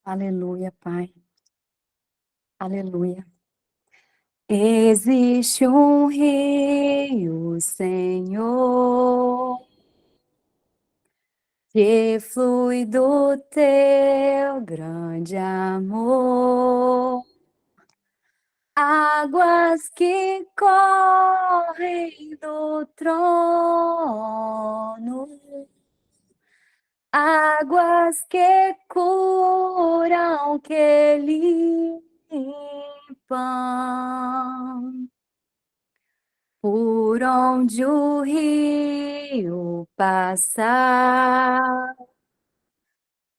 Aleluia, Pai. Aleluia. Existe um rio, Senhor, que flui do teu grande amor. Águas que correm do trono, águas que curam, que limpam. Por onde o rio passar,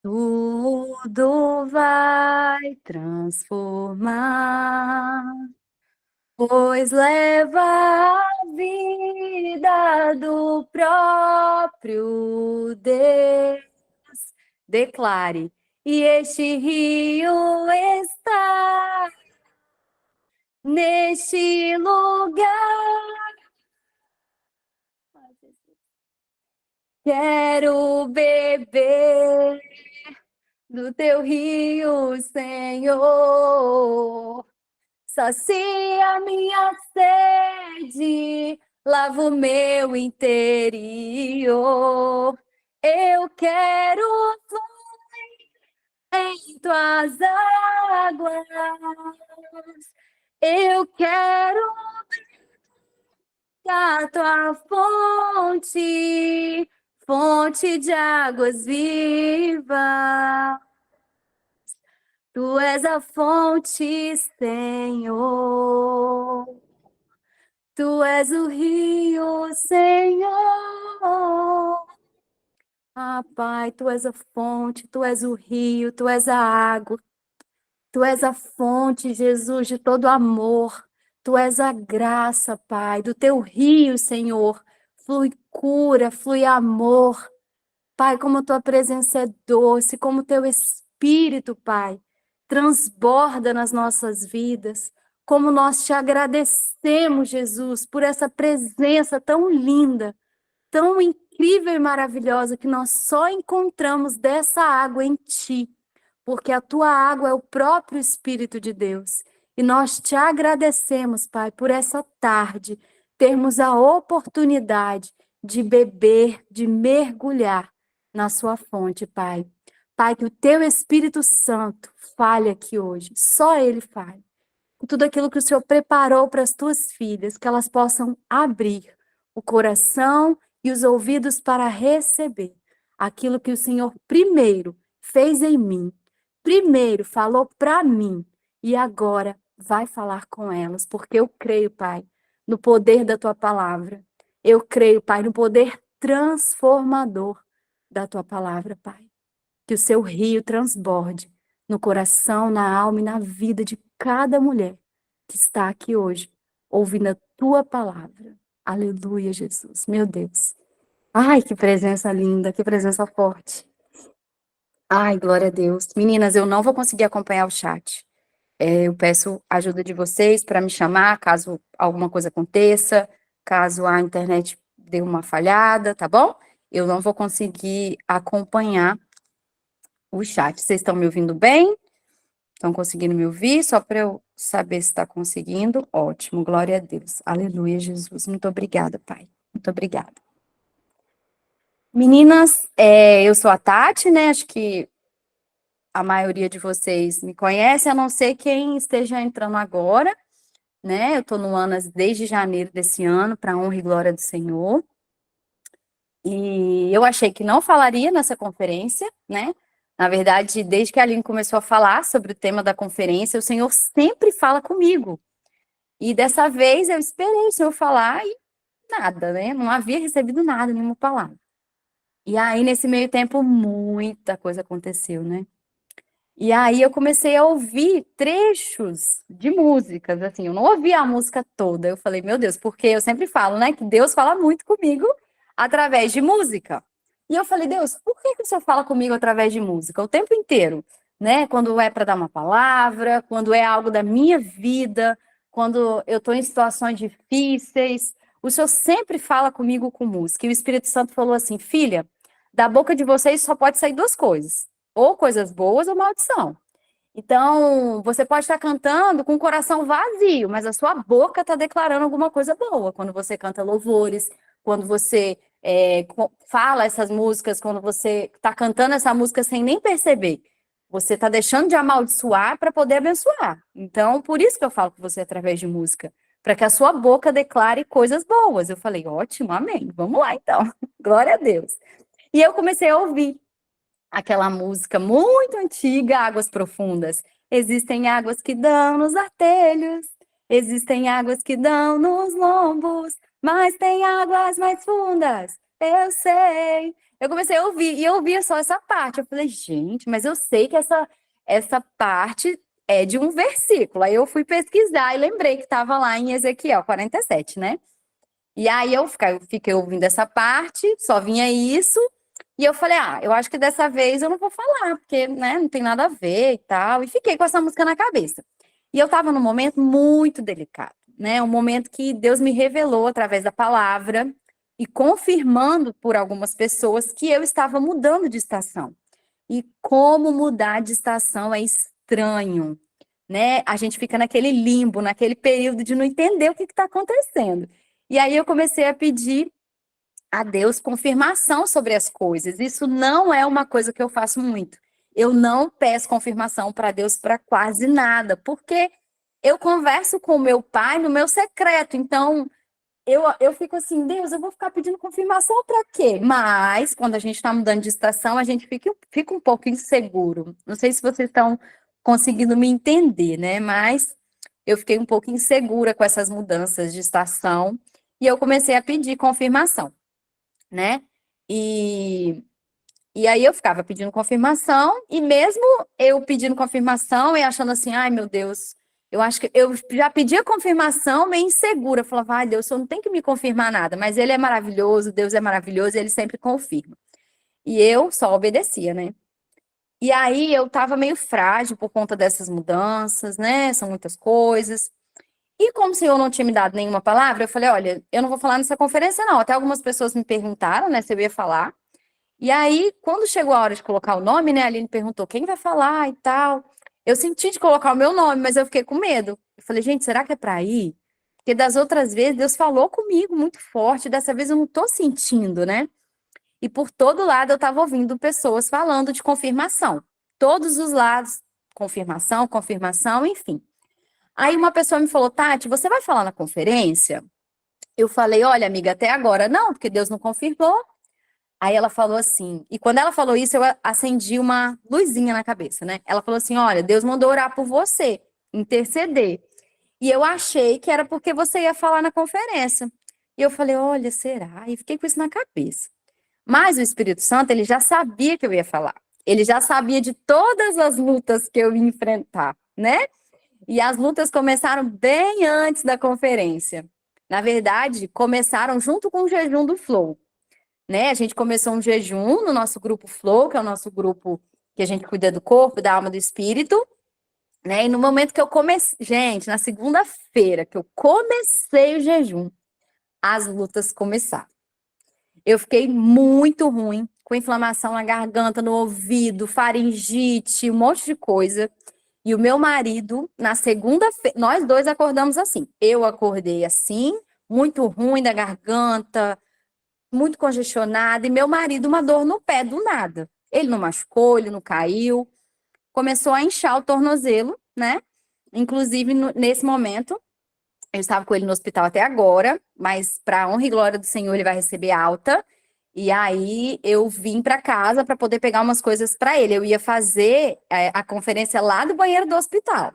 tudo vai transformar, pois leva a vida do próprio Deus. Declare, e este rio está neste lugar. Quero beber do teu rio, Senhor. Sacia minha sede, lava o meu interior. Eu quero fluir em tuas águas. Eu quero a tua fonte, fonte de águas vivas. Tu és a fonte, Senhor. Tu és o rio, Senhor. Ah, Pai, tu és a fonte, tu és o rio, tu és a água. Tu és a fonte, Jesus, de todo amor. Tu és a graça, Pai, do teu rio, Senhor. Flui cura, flui amor. Pai, como a tua presença é doce, como o teu espírito, Pai, transborda nas nossas vidas. Como nós te agradecemos, Jesus, por essa presença tão linda, tão incrível e maravilhosa que nós só encontramos dessa água em ti, porque a tua água é o próprio Espírito de Deus. E nós te agradecemos, Pai, por essa tarde termos a oportunidade de beber, de mergulhar na sua fonte, Pai. Pai, que o teu Espírito Santo fale aqui hoje, só ele fale. Tudo aquilo que o Senhor preparou para as tuas filhas, que elas possam abrir o coração e os ouvidos para receber aquilo que o Senhor primeiro fez em mim, primeiro falou para mim e agora vai falar com elas, porque eu creio, Pai, no poder da tua palavra. Eu creio, Pai, no poder transformador da tua palavra, Pai. Que o seu rio transborde no coração, na alma e na vida de cada mulher que está aqui hoje, ouvindo a tua palavra. Aleluia, Jesus. Meu Deus. Ai, que presença linda, que presença forte. Ai, glória a Deus. Meninas, eu não vou conseguir acompanhar o chat. Eu peço a ajuda de vocês para me chamar caso alguma coisa aconteça, caso a internet dê uma falhada, tá bom? Eu não vou conseguir acompanhar o chat. Vocês estão me ouvindo bem? Estão conseguindo me ouvir? Só para eu saber se está conseguindo. Ótimo, glória a Deus. Aleluia, Jesus. Muito obrigada, Pai. Muito obrigada. Meninas, eu sou a Tati, né? Acho que a maioria de vocês me conhece, a não ser quem esteja entrando agora, né? Eu estou no ANAS desde janeiro desse ano, para a honra e glória do Senhor. E eu achei que não falaria nessa conferência, né? Na verdade, desde que a Aline começou a falar sobre o tema da conferência, o Senhor sempre fala comigo. E dessa vez eu esperei o Senhor falar e nada, né? Não havia recebido nada, nenhuma palavra. E aí, nesse meio tempo, muita coisa aconteceu, né? E aí eu comecei a ouvir trechos de músicas, assim, eu não ouvia a música toda. Eu falei, meu Deus, porque eu sempre falo, né, que Deus fala muito comigo através de música. E eu falei, Deus, por que que o Senhor fala comigo através de música o tempo inteiro, né? Quando é para dar uma palavra, quando é algo da minha vida, quando eu estou em situações difíceis, o Senhor sempre fala comigo com música. E o Espírito Santo falou assim, filha, da boca de vocês só pode sair duas coisas. ou coisas boas ou maldição. Então, você pode estar cantando com o coração vazio, mas a sua boca está declarando alguma coisa boa. Quando você canta louvores, quando você fala essas músicas, quando você está cantando essa música sem nem perceber, você está deixando de amaldiçoar para poder abençoar. Então, por isso que eu falo com você através de música, para que a sua boca declare coisas boas. Eu falei, ótimo, amém. Vamos lá, então. Glória a Deus. E eu comecei a ouvir aquela música muito antiga, Águas Profundas. Existem águas que dão nos artelhos, existem águas que dão nos lombos, mas tem águas mais fundas, eu sei. Eu comecei a ouvir, e eu ouvia só essa parte. Eu falei, gente, mas eu sei que essa parte é de um versículo. Aí eu fui pesquisar e lembrei que estava lá em Ezequiel 47, né? E aí eu fiquei ouvindo essa parte, só vinha isso, e eu falei, eu acho que dessa vez eu não vou falar, porque, né, não tem nada a ver e tal, e fiquei com essa música na cabeça. E eu estava num momento muito delicado, né, um momento que Deus me revelou através da palavra e confirmando por algumas pessoas que eu estava mudando de estação. E como mudar de estação é estranho, né? A gente fica naquele limbo, naquele período de não entender o que está acontecendo. E aí eu comecei a pedir a Deus confirmação sobre as coisas. Isso não é uma coisa que eu faço muito. Eu não peço confirmação para Deus para quase nada, porque eu converso com o meu pai no meu secreto. Então, eu fico assim, Deus, eu vou ficar pedindo confirmação para quê? Mas, quando a gente está mudando de estação, a gente fica um pouco inseguro. Não sei se vocês estão conseguindo me entender, né? Mas eu fiquei um pouco insegura com essas mudanças de estação e eu comecei a pedir confirmação, né? E, e aí eu ficava pedindo confirmação, e mesmo eu pedindo confirmação e achando assim, ai meu Deus, eu acho que eu já pedia confirmação meio insegura. Eu falava, ai Deus, eu não tem que me confirmar nada, mas ele é maravilhoso, Deus é maravilhoso, ele sempre confirma. E eu só obedecia, né? E aí eu tava meio frágil por conta dessas mudanças, né? São muitas coisas. E como o senhor não tinha me dado nenhuma palavra, eu falei, olha, eu não vou falar nessa conferência, não. Até algumas pessoas me perguntaram, né, se eu ia falar. E aí, quando chegou a hora de colocar o nome, né, a Aline perguntou quem vai falar e tal. Eu senti de colocar o meu nome, mas eu fiquei com medo. Eu falei, gente, será que é para ir? Porque das outras vezes Deus falou comigo muito forte, dessa vez eu não tô sentindo, né? E por todo lado eu estava ouvindo pessoas falando de confirmação. Todos os lados, confirmação, confirmação, enfim. Aí uma pessoa me falou, Tati, você vai falar na conferência? Eu falei, olha, amiga, até agora não, porque Deus não confirmou. Aí ela falou assim, e quando ela falou isso, eu acendi uma luzinha na cabeça, né? Ela falou assim, olha, Deus mandou orar por você, interceder. E eu achei que era porque você ia falar na conferência. E eu falei, olha, será? E fiquei com isso na cabeça. Mas o Espírito Santo, ele já sabia que eu ia falar. Ele já sabia de todas as lutas que eu ia enfrentar, né? E as lutas começaram bem antes da conferência. Na verdade, começaram junto com o jejum do Flow, né? A gente começou um jejum no nosso grupo Flow, que é o nosso grupo que a gente cuida do corpo, da alma, do espírito, né? E no momento que eu comecei, gente, na segunda-feira que eu comecei o jejum, as lutas começaram. Eu fiquei muito ruim, com inflamação na garganta, no ouvido, faringite, um monte de coisa. E o meu marido, na segunda-feira, nós dois acordamos assim. Eu acordei assim, muito ruim da garganta, muito congestionada, e meu marido, uma dor no pé do nada. Ele não machucou, ele não caiu, começou a inchar o tornozelo, né? Inclusive, nesse momento, eu estava com ele no hospital até agora, mas para honra e glória do Senhor, ele vai receber alta. E aí eu vim para casa para poder pegar umas coisas para ele. Eu ia fazer a conferência lá do banheiro do hospital.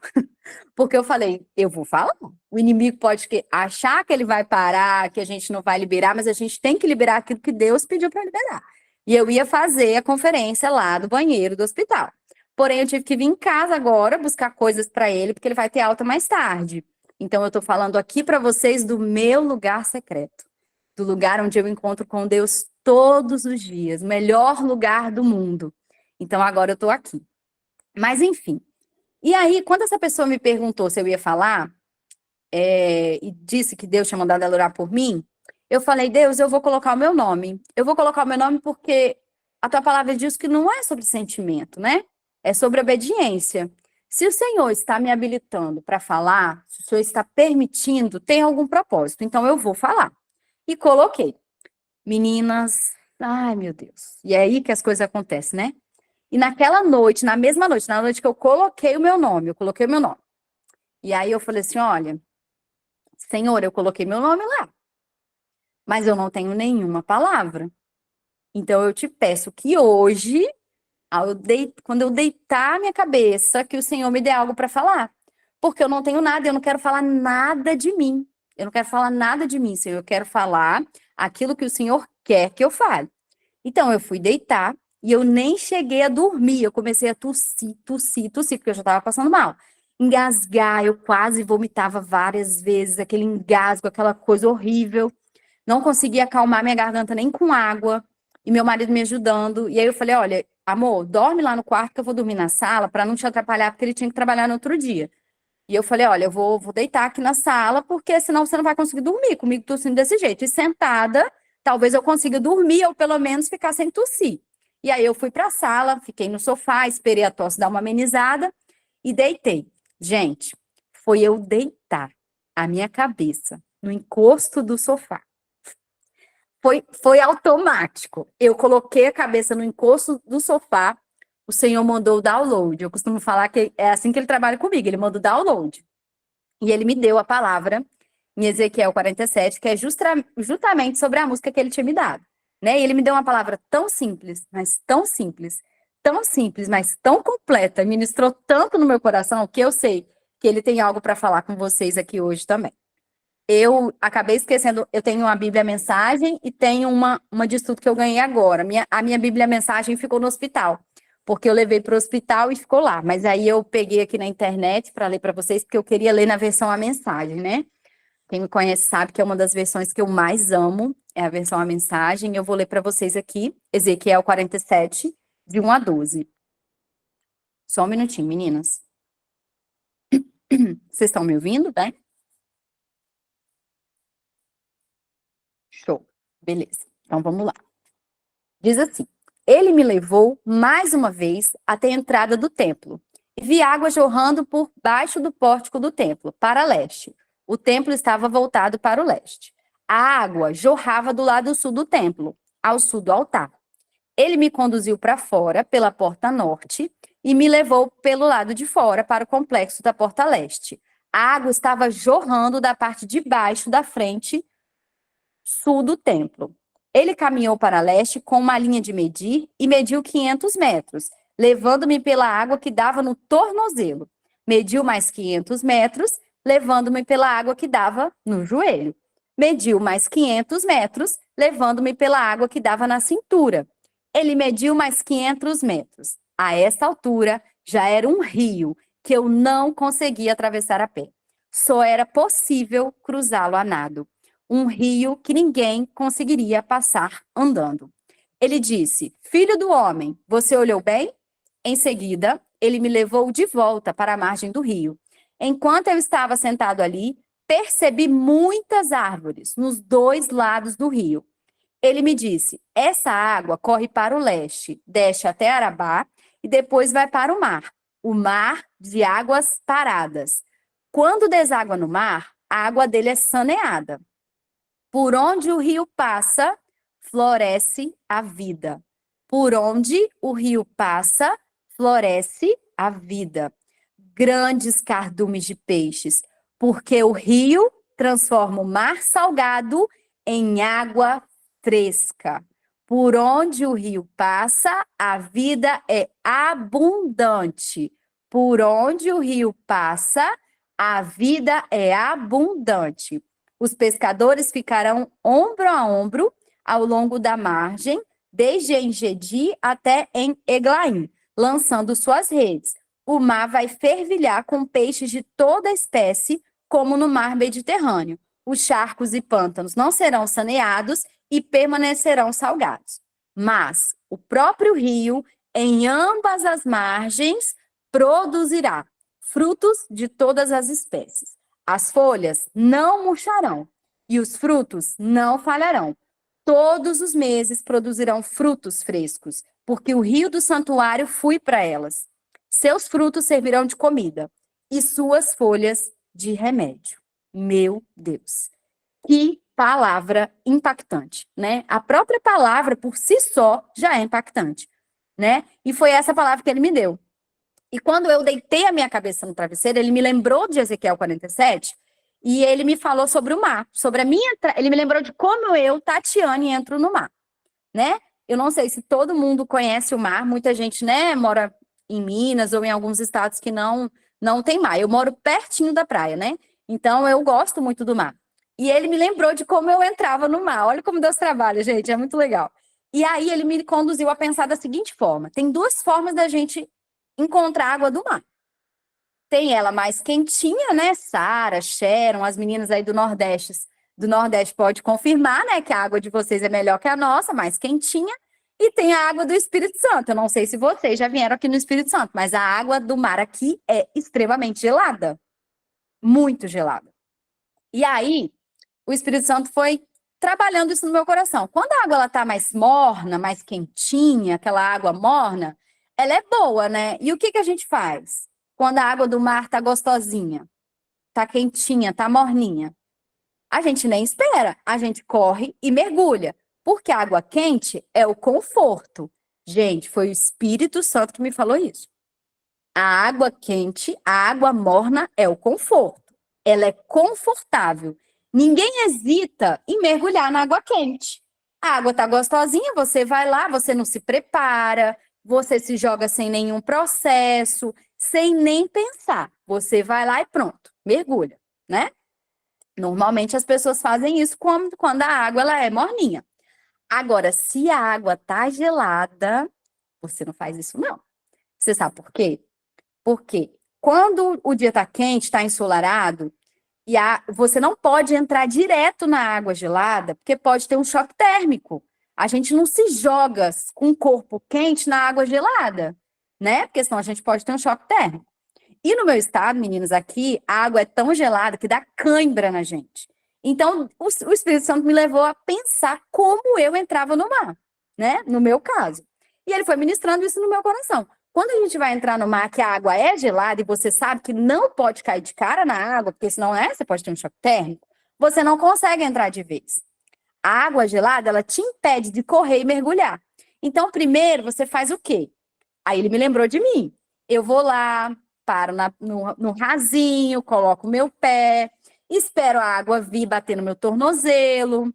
Porque eu falei, eu vou falar. O inimigo pode achar que ele vai parar, que a gente não vai liberar, mas a gente tem que liberar aquilo que Deus pediu para liberar. E eu ia fazer a conferência lá do banheiro do hospital. Porém, eu tive que vir em casa agora buscar coisas para ele, porque ele vai ter alta mais tarde. Então, eu estou falando aqui para vocês do meu lugar secreto, do lugar onde eu encontro com Deus todos os dias, melhor lugar do mundo. Então, agora eu estou aqui. Mas, enfim. E aí, quando essa pessoa me perguntou se eu ia falar, e disse que Deus tinha mandado ela orar por mim, eu falei, Deus, eu vou colocar o meu nome. Eu vou colocar o meu nome porque a tua palavra diz que não é sobre sentimento, né? É sobre obediência. Se o Senhor está me habilitando para falar, se o Senhor está permitindo, tem algum propósito. Então eu vou falar. E coloquei. Meninas, ai meu Deus. E é aí que as coisas acontecem, né? E naquela noite, na mesma noite, na noite que eu coloquei o meu nome, eu coloquei o meu nome. E aí eu falei assim, olha, Senhor, eu coloquei meu nome lá, mas eu não tenho nenhuma palavra. Então eu te peço que hoje, quando eu deitar a minha cabeça, que o Senhor me dê algo para falar. Porque eu não tenho nada, eu não quero falar nada de mim. Eu não quero falar nada de mim, Senhor. Eu quero falar aquilo que o Senhor quer que eu fale. Então eu fui deitar e eu nem cheguei a dormir. Eu comecei a tossir, tossir, tossir, porque eu já estava passando mal. Engasgar, eu quase vomitava várias vezes, aquele engasgo, aquela coisa horrível. Não conseguia acalmar minha garganta nem com água. E meu marido me ajudando. E aí eu falei: olha, amor, dorme lá no quarto que eu vou dormir na sala para não te atrapalhar, porque ele tinha que trabalhar no outro dia. E eu falei: olha, eu vou deitar aqui na sala, porque senão você não vai conseguir dormir comigo tossindo desse jeito. E sentada, talvez eu consiga dormir ou pelo menos ficar sem tossir. E aí eu fui para a sala, fiquei no sofá, esperei a tosse dar uma amenizada e deitei. Gente, foi eu deitar a minha cabeça no encosto do sofá. Foi automático. Eu coloquei a cabeça no encosto do sofá, o Senhor mandou o download. Eu costumo falar que é assim que ele trabalha comigo, ele manda o download. E ele me deu a palavra em Ezequiel 47, que é justamente sobre a música que ele tinha me dado. Né? E ele me deu uma palavra tão simples, mas tão simples, mas tão completa, ministrou tanto no meu coração que eu sei que ele tem algo para falar com vocês aqui hoje também. Eu acabei esquecendo, eu tenho uma Bíblia Mensagem e tenho uma de estudo que eu ganhei agora. A minha Bíblia Mensagem ficou no hospital, porque eu levei para o hospital e ficou lá. Mas aí eu peguei aqui na internet para ler para vocês, porque eu queria ler na versão a mensagem, né? Quem me conhece sabe que é uma das versões que eu mais amo, é a versão a mensagem. Eu vou ler para vocês aqui, Ezequiel 47, de 1 a 12. Só um minutinho, meninas. Vocês estão me ouvindo, né? Show. Beleza. Então vamos lá. Diz assim: ele me levou mais uma vez até a entrada do templo. E vi água jorrando por baixo do pórtico do templo, para leste. O templo estava voltado para o leste. A água jorrava do lado sul do templo, ao sul do altar. Ele me conduziu para fora, pela porta norte, e me levou pelo lado de fora, para o complexo da porta leste. A água estava jorrando da parte de baixo da frente sul do templo. Ele caminhou para leste com uma linha de medir e mediu 500 metros, levando-me pela água que dava no tornozelo. Mediu mais 500 metros, levando-me pela água que dava no joelho. Mediu mais 500 metros, levando-me pela água que dava na cintura. Ele mediu mais 500 metros. A essa altura, já era um rio que eu não conseguia atravessar a pé. Só era possível cruzá-lo a nado. Um rio que ninguém conseguiria passar andando. Ele disse: filho do homem, você olhou bem? Em seguida, ele me levou de volta para a margem do rio. Enquanto eu estava sentado ali, percebi muitas árvores nos dois lados do rio. Ele me disse: essa água corre para o leste, desce até Arabá e depois vai para o mar de águas paradas. Quando deságua no mar, a água dele é saneada. Por onde o rio passa, floresce a vida. Por onde o rio passa, floresce a vida. Grandes cardumes de peixes, porque o rio transforma o mar salgado em água fresca. Por onde o rio passa, a vida é abundante. Por onde o rio passa, a vida é abundante. Os pescadores ficarão ombro a ombro ao longo da margem, desde Engedi até em Eglaim, lançando suas redes. O mar vai fervilhar com peixes de toda espécie, como no mar Mediterrâneo. Os charcos e pântanos não serão saneados e permanecerão salgados. Mas o próprio rio, em ambas as margens, produzirá frutos de todas as espécies. As folhas não murcharão e os frutos não falharão. todos os meses produzirão frutos frescos, porque o rio do santuário flui para elas. Seus frutos servirão de comida e suas folhas de remédio. Meu Deus, que palavra impactante, né? A própria palavra por si só já é impactante, né? E foi essa palavra que ele me deu. E quando eu deitei a minha cabeça no travesseiro, ele me lembrou de Ezequiel 47 e ele me falou sobre o mar, sobre a minha, ele me lembrou de como eu, Tatiane, entro no mar, né? Eu não sei se todo mundo conhece o mar, muita gente, né, mora em Minas ou em alguns estados que não tem mar. Eu moro pertinho da praia, né? Então eu gosto muito do mar. E ele me lembrou de como eu entrava no mar. Olha como Deus trabalha, gente, é muito legal. E aí ele me conduziu a pensar da seguinte forma: tem duas formas da gente encontrar água do mar. Tem ela mais quentinha, né? Sara, Sharon, as meninas aí do Nordeste pode confirmar, né, que a água de vocês é melhor que a nossa, mais quentinha. E tem a água do Espírito Santo. Eu não sei se vocês já vieram aqui no Espírito Santo, mas a água do mar aqui é extremamente gelada, muito gelada. E aí, o Espírito Santo foi trabalhando isso no meu coração. Quando a água ela tá mais morna, mais quentinha, aquela água morna, ela é boa, né? E o que que a gente faz? Quando a água do mar tá gostosinha, tá quentinha, tá morninha, a gente nem espera, a gente corre e mergulha, porque a água quente é o conforto. Gente, foi o Espírito Santo que me falou isso. A água quente, a água morna é o conforto. Ela é confortável. Ninguém hesita em mergulhar na água quente. A água tá gostosinha, você vai lá, você não se prepara, você se joga sem nenhum processo, sem nem pensar. Você vai lá e pronto, mergulha, né? Normalmente as pessoas fazem isso quando a água ela é morninha. Agora, se a água tá gelada, você não faz isso não. Você sabe por quê? Porque quando o dia está quente, está ensolarado, você não pode entrar direto na água gelada, porque pode ter um choque térmico. A gente não se joga com o corpo quente na água gelada, né? Porque senão a gente pode ter um choque térmico. E no meu estado, meninos, aqui, a água é tão gelada que dá cãibra na gente. Então, o Espírito Santo me levou a pensar como eu entrava no mar, né? No meu caso. E ele foi ministrando isso no meu coração. Quando a gente vai entrar no mar que a água é gelada e você sabe que não pode cair de cara na água, porque senão, né, você pode ter um choque térmico, você não consegue entrar de vez. A água gelada, ela te impede de correr e mergulhar. Então, primeiro, você faz o quê? Aí ele me lembrou de mim. Eu vou lá, paro no rasinho, coloco o meu pé, espero a água vir bater no meu tornozelo,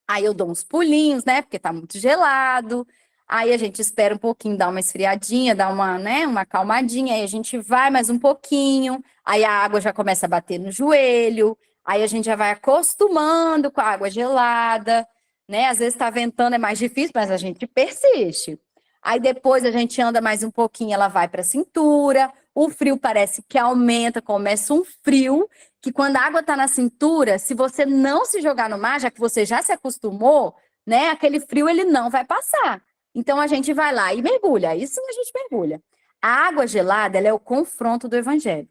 aí eu dou uns pulinhos, né, porque tá muito gelado, aí a gente espera um pouquinho, dá uma esfriadinha, dá uma, né, uma acalmadinha, aí a gente vai mais um pouquinho, aí a água já começa a bater no joelho, aí a gente já vai acostumando com a água gelada, né, às vezes tá ventando, é mais difícil, mas a gente persiste. Aí depois a gente anda mais um pouquinho, ela vai para a cintura, o frio parece que aumenta, começa um frio, que quando a água está na cintura, se você não se jogar no mar, já que você já se acostumou, né, aquele frio ele não vai passar. Então a gente vai lá e mergulha, aí sim a gente mergulha. A água gelada, ela é o confronto do evangelho.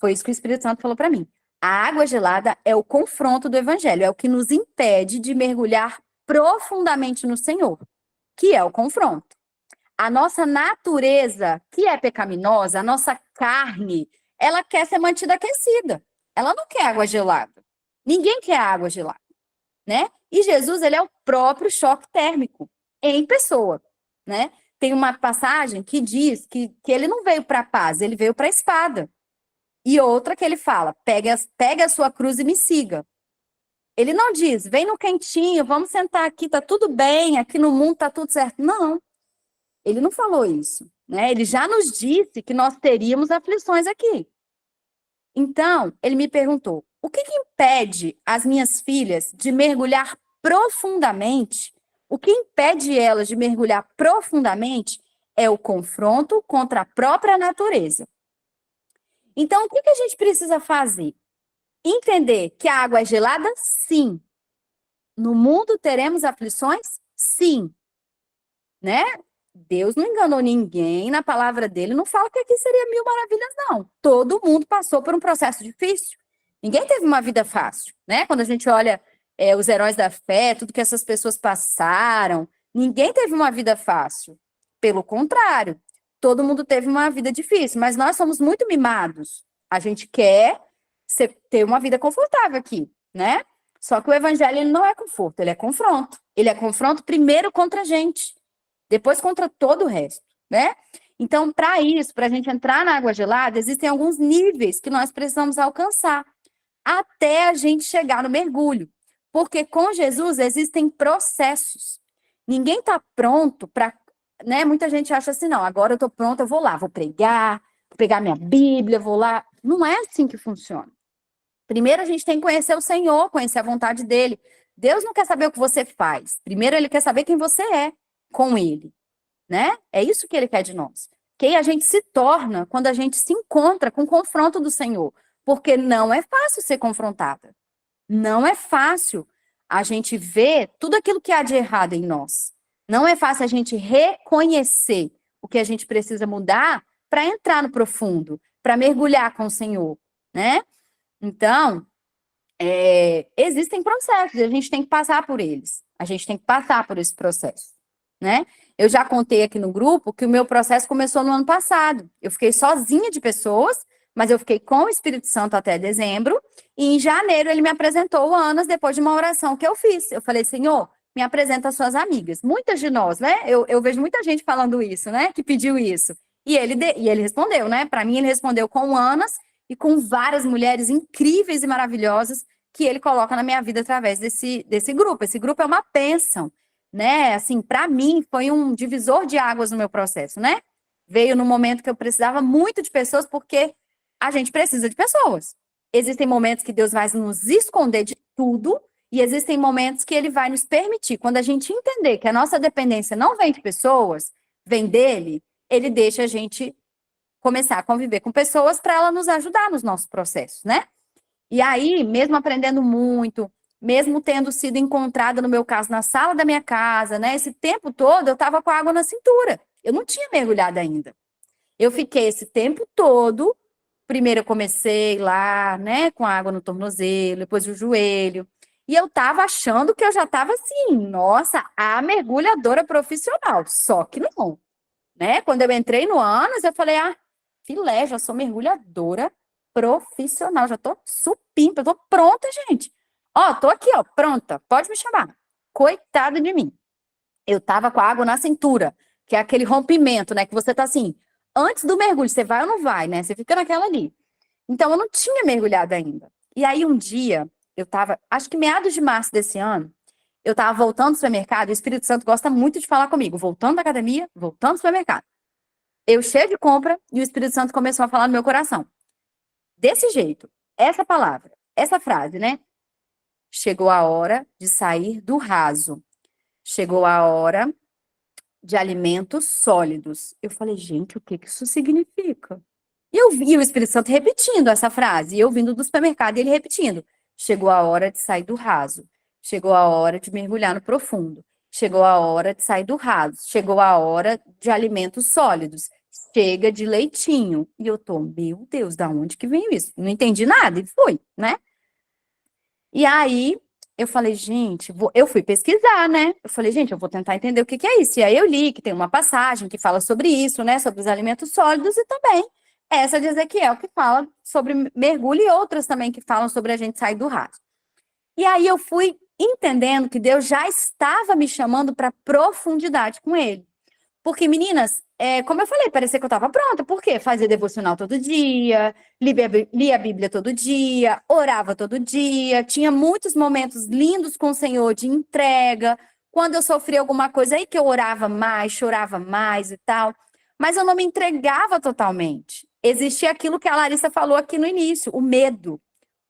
Foi isso que o Espírito Santo falou para mim. A água gelada é o confronto do evangelho, é o que nos impede de mergulhar profundamente no Senhor, que é o confronto. A nossa natureza, que é pecaminosa, a nossa carne, ela quer ser mantida aquecida. Ela não quer água gelada. Ninguém quer água gelada, né? E Jesus, ele é o próprio choque térmico em pessoa, né? Tem uma passagem que diz que ele não veio para a paz, ele veio para a espada. E outra que ele fala, pega a sua cruz e me siga. Ele não diz, vem no quentinho, vamos sentar aqui, tá tudo bem, aqui no mundo tá tudo certo. Não. Ele não falou isso, né? Ele já nos disse que nós teríamos aflições aqui. Então, ele me perguntou: o que impede as minhas filhas de mergulhar profundamente? O que impede elas de mergulhar profundamente é o confronto contra a própria natureza. Então, o que a gente precisa fazer? Entender que a água é gelada? Sim. No mundo teremos aflições? Sim. Né? Deus não enganou ninguém, na palavra dele não fala que aqui seria mil maravilhas, não. Todo mundo passou por um processo difícil. Ninguém teve uma vida fácil, né? Quando a gente olha os heróis da fé, tudo que essas pessoas passaram, ninguém teve uma vida fácil. Pelo contrário, todo mundo teve uma vida difícil, mas nós somos muito mimados. A gente quer ter uma vida confortável aqui, né? Só que o evangelho ele não é conforto, ele é confronto. Ele é confronto primeiro contra a gente, depois contra todo o resto, né? Então, para isso, para a gente entrar na água gelada, existem alguns níveis que nós precisamos alcançar até a gente chegar no mergulho. Porque com Jesus existem processos. Ninguém está pronto para, né? Muita gente acha assim, não, agora eu estou pronta, eu vou lá, vou pregar, vou pegar minha Bíblia, vou lá. Não é assim que funciona. Primeiro a gente tem que conhecer o Senhor, conhecer a vontade dele. Deus não quer saber o que você faz. Primeiro ele quer saber quem você é com ele, né? É isso que ele quer de nós. Quem a gente se torna quando a gente se encontra com o confronto do Senhor. Porque não é fácil ser confrontada. Não é fácil a gente ver tudo aquilo que há de errado em nós. Não é fácil a gente reconhecer o que a gente precisa mudar para entrar no profundo, para mergulhar com o Senhor, né? Então, existem processos, a gente tem que passar por eles. A gente tem que passar por esse processo, né? Eu já contei aqui no grupo que o meu processo começou no ano passado. Eu fiquei sozinha de pessoas, mas eu fiquei com o Espírito Santo até dezembro, e em janeiro ele me apresentou o Anas depois de uma oração que eu fiz. Eu falei, Senhor, me apresenta as suas amigas. Muitas de nós, né? Eu vejo muita gente falando isso, né? Que pediu isso. E ele respondeu, né? Para mim, ele respondeu com o Anas e com várias mulheres incríveis e maravilhosas que ele coloca na minha vida através desse grupo. Esse grupo é uma bênção, né? Assim, para mim, foi um divisor de águas no meu processo, né? Veio no momento que eu precisava muito de pessoas, porque a gente precisa de pessoas. Existem momentos que Deus vai nos esconder de tudo, e existem momentos que ele vai nos permitir. Quando a gente entender que a nossa dependência não vem de pessoas, vem dele, ele deixa a gente começar a conviver com pessoas para ela nos ajudar nos nossos processos, né? E aí, mesmo aprendendo muito, mesmo tendo sido encontrada, no meu caso, na sala da minha casa, né? Esse tempo todo eu estava com a água na cintura. Eu não tinha mergulhado ainda. Eu fiquei esse tempo todo. Primeiro eu comecei lá, né, com a água no tornozelo, depois o joelho. E eu tava achando que eu já tava assim, nossa, a mergulhadora profissional. Só que não, né? Quando eu entrei no Anas, eu falei, filé, já sou mergulhadora profissional, já tô supimpa, tô pronta, gente. Ó, tô aqui, ó, pronta, pode me chamar. Coitada de mim. Eu tava com a água na cintura, que é aquele rompimento, né, que você tá assim, antes do mergulho, você vai ou não vai, né? Você fica naquela ali. Então, eu não tinha mergulhado ainda. E aí, um dia, eu tava, acho que meados de março desse ano, eu tava voltando do supermercado, e o Espírito Santo gosta muito de falar comigo, voltando da academia, voltando do supermercado. Eu cheio de compra, e o Espírito Santo começou a falar no meu coração. Desse jeito, essa palavra, essa frase, né? Chegou a hora de sair do raso. Chegou a hora de alimentos sólidos. Eu falei, gente, o que que isso significa? E eu vi o Espírito Santo repetindo essa frase, e eu vindo do supermercado e ele repetindo. Chegou a hora de sair do raso. Chegou a hora de mergulhar no profundo. Chegou a hora de sair do raso. Chegou a hora de alimentos sólidos. Chega de leitinho. E eu tô, meu Deus, da onde que veio isso? Não entendi nada e fui, né? E aí eu falei, gente, eu fui pesquisar, né? Eu falei, gente, eu vou tentar entender o que que é isso. E aí eu li que tem uma passagem que fala sobre isso, né? Sobre os alimentos sólidos e também essa de Ezequiel que fala sobre mergulho e outras também que falam sobre a gente sair do raso. E aí eu fui entendendo que Deus já estava me chamando para profundidade com ele. Porque, meninas, como eu falei, parecia que eu estava pronta. Por quê? Fazia devocional todo dia, lia a Bíblia todo dia, orava todo dia, tinha muitos momentos lindos com o Senhor de entrega. Quando eu sofria alguma coisa aí que eu orava mais, chorava mais e tal. Mas eu não me entregava totalmente. Existia aquilo que a Larissa falou aqui no início, o medo.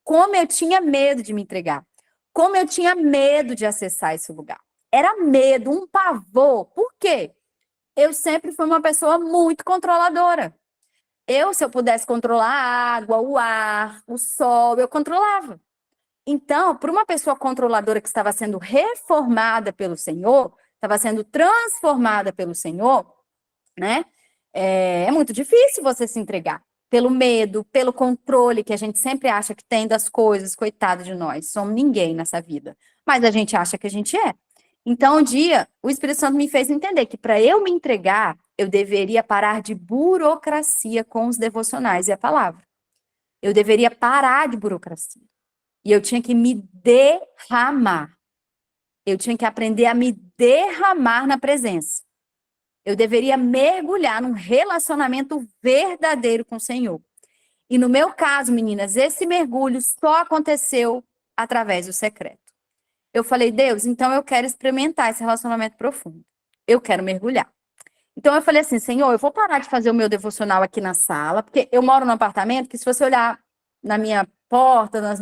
Como eu tinha medo de me entregar. Como eu tinha medo de acessar esse lugar. Era medo, um pavor. Por quê? Eu sempre fui uma pessoa muito controladora. Se eu pudesse controlar a água, o ar, o sol, eu controlava. Então, para uma pessoa controladora que estava sendo reformada pelo Senhor, estava sendo transformada pelo Senhor, né? É muito difícil você se entregar. Pelo medo, pelo controle que a gente sempre acha que tem das coisas, coitado de nós. Somos ninguém nessa vida. mas a gente acha que a gente é. Então, um dia, o Espírito Santo me fez entender que para eu me entregar, eu deveria parar de burocracia com os devocionais e a palavra. Eu deveria parar de burocracia. E eu tinha que me derramar. Eu tinha que aprender a me derramar na presença. Eu deveria mergulhar num relacionamento verdadeiro com o Senhor. E no meu caso, meninas, esse mergulho só aconteceu através do secreto. Eu falei, Deus, então eu quero experimentar esse relacionamento profundo. Eu quero mergulhar. Então eu falei assim, Senhor, eu vou parar de fazer o meu devocional aqui na sala, porque eu moro num apartamento que se você olhar na minha porta, nas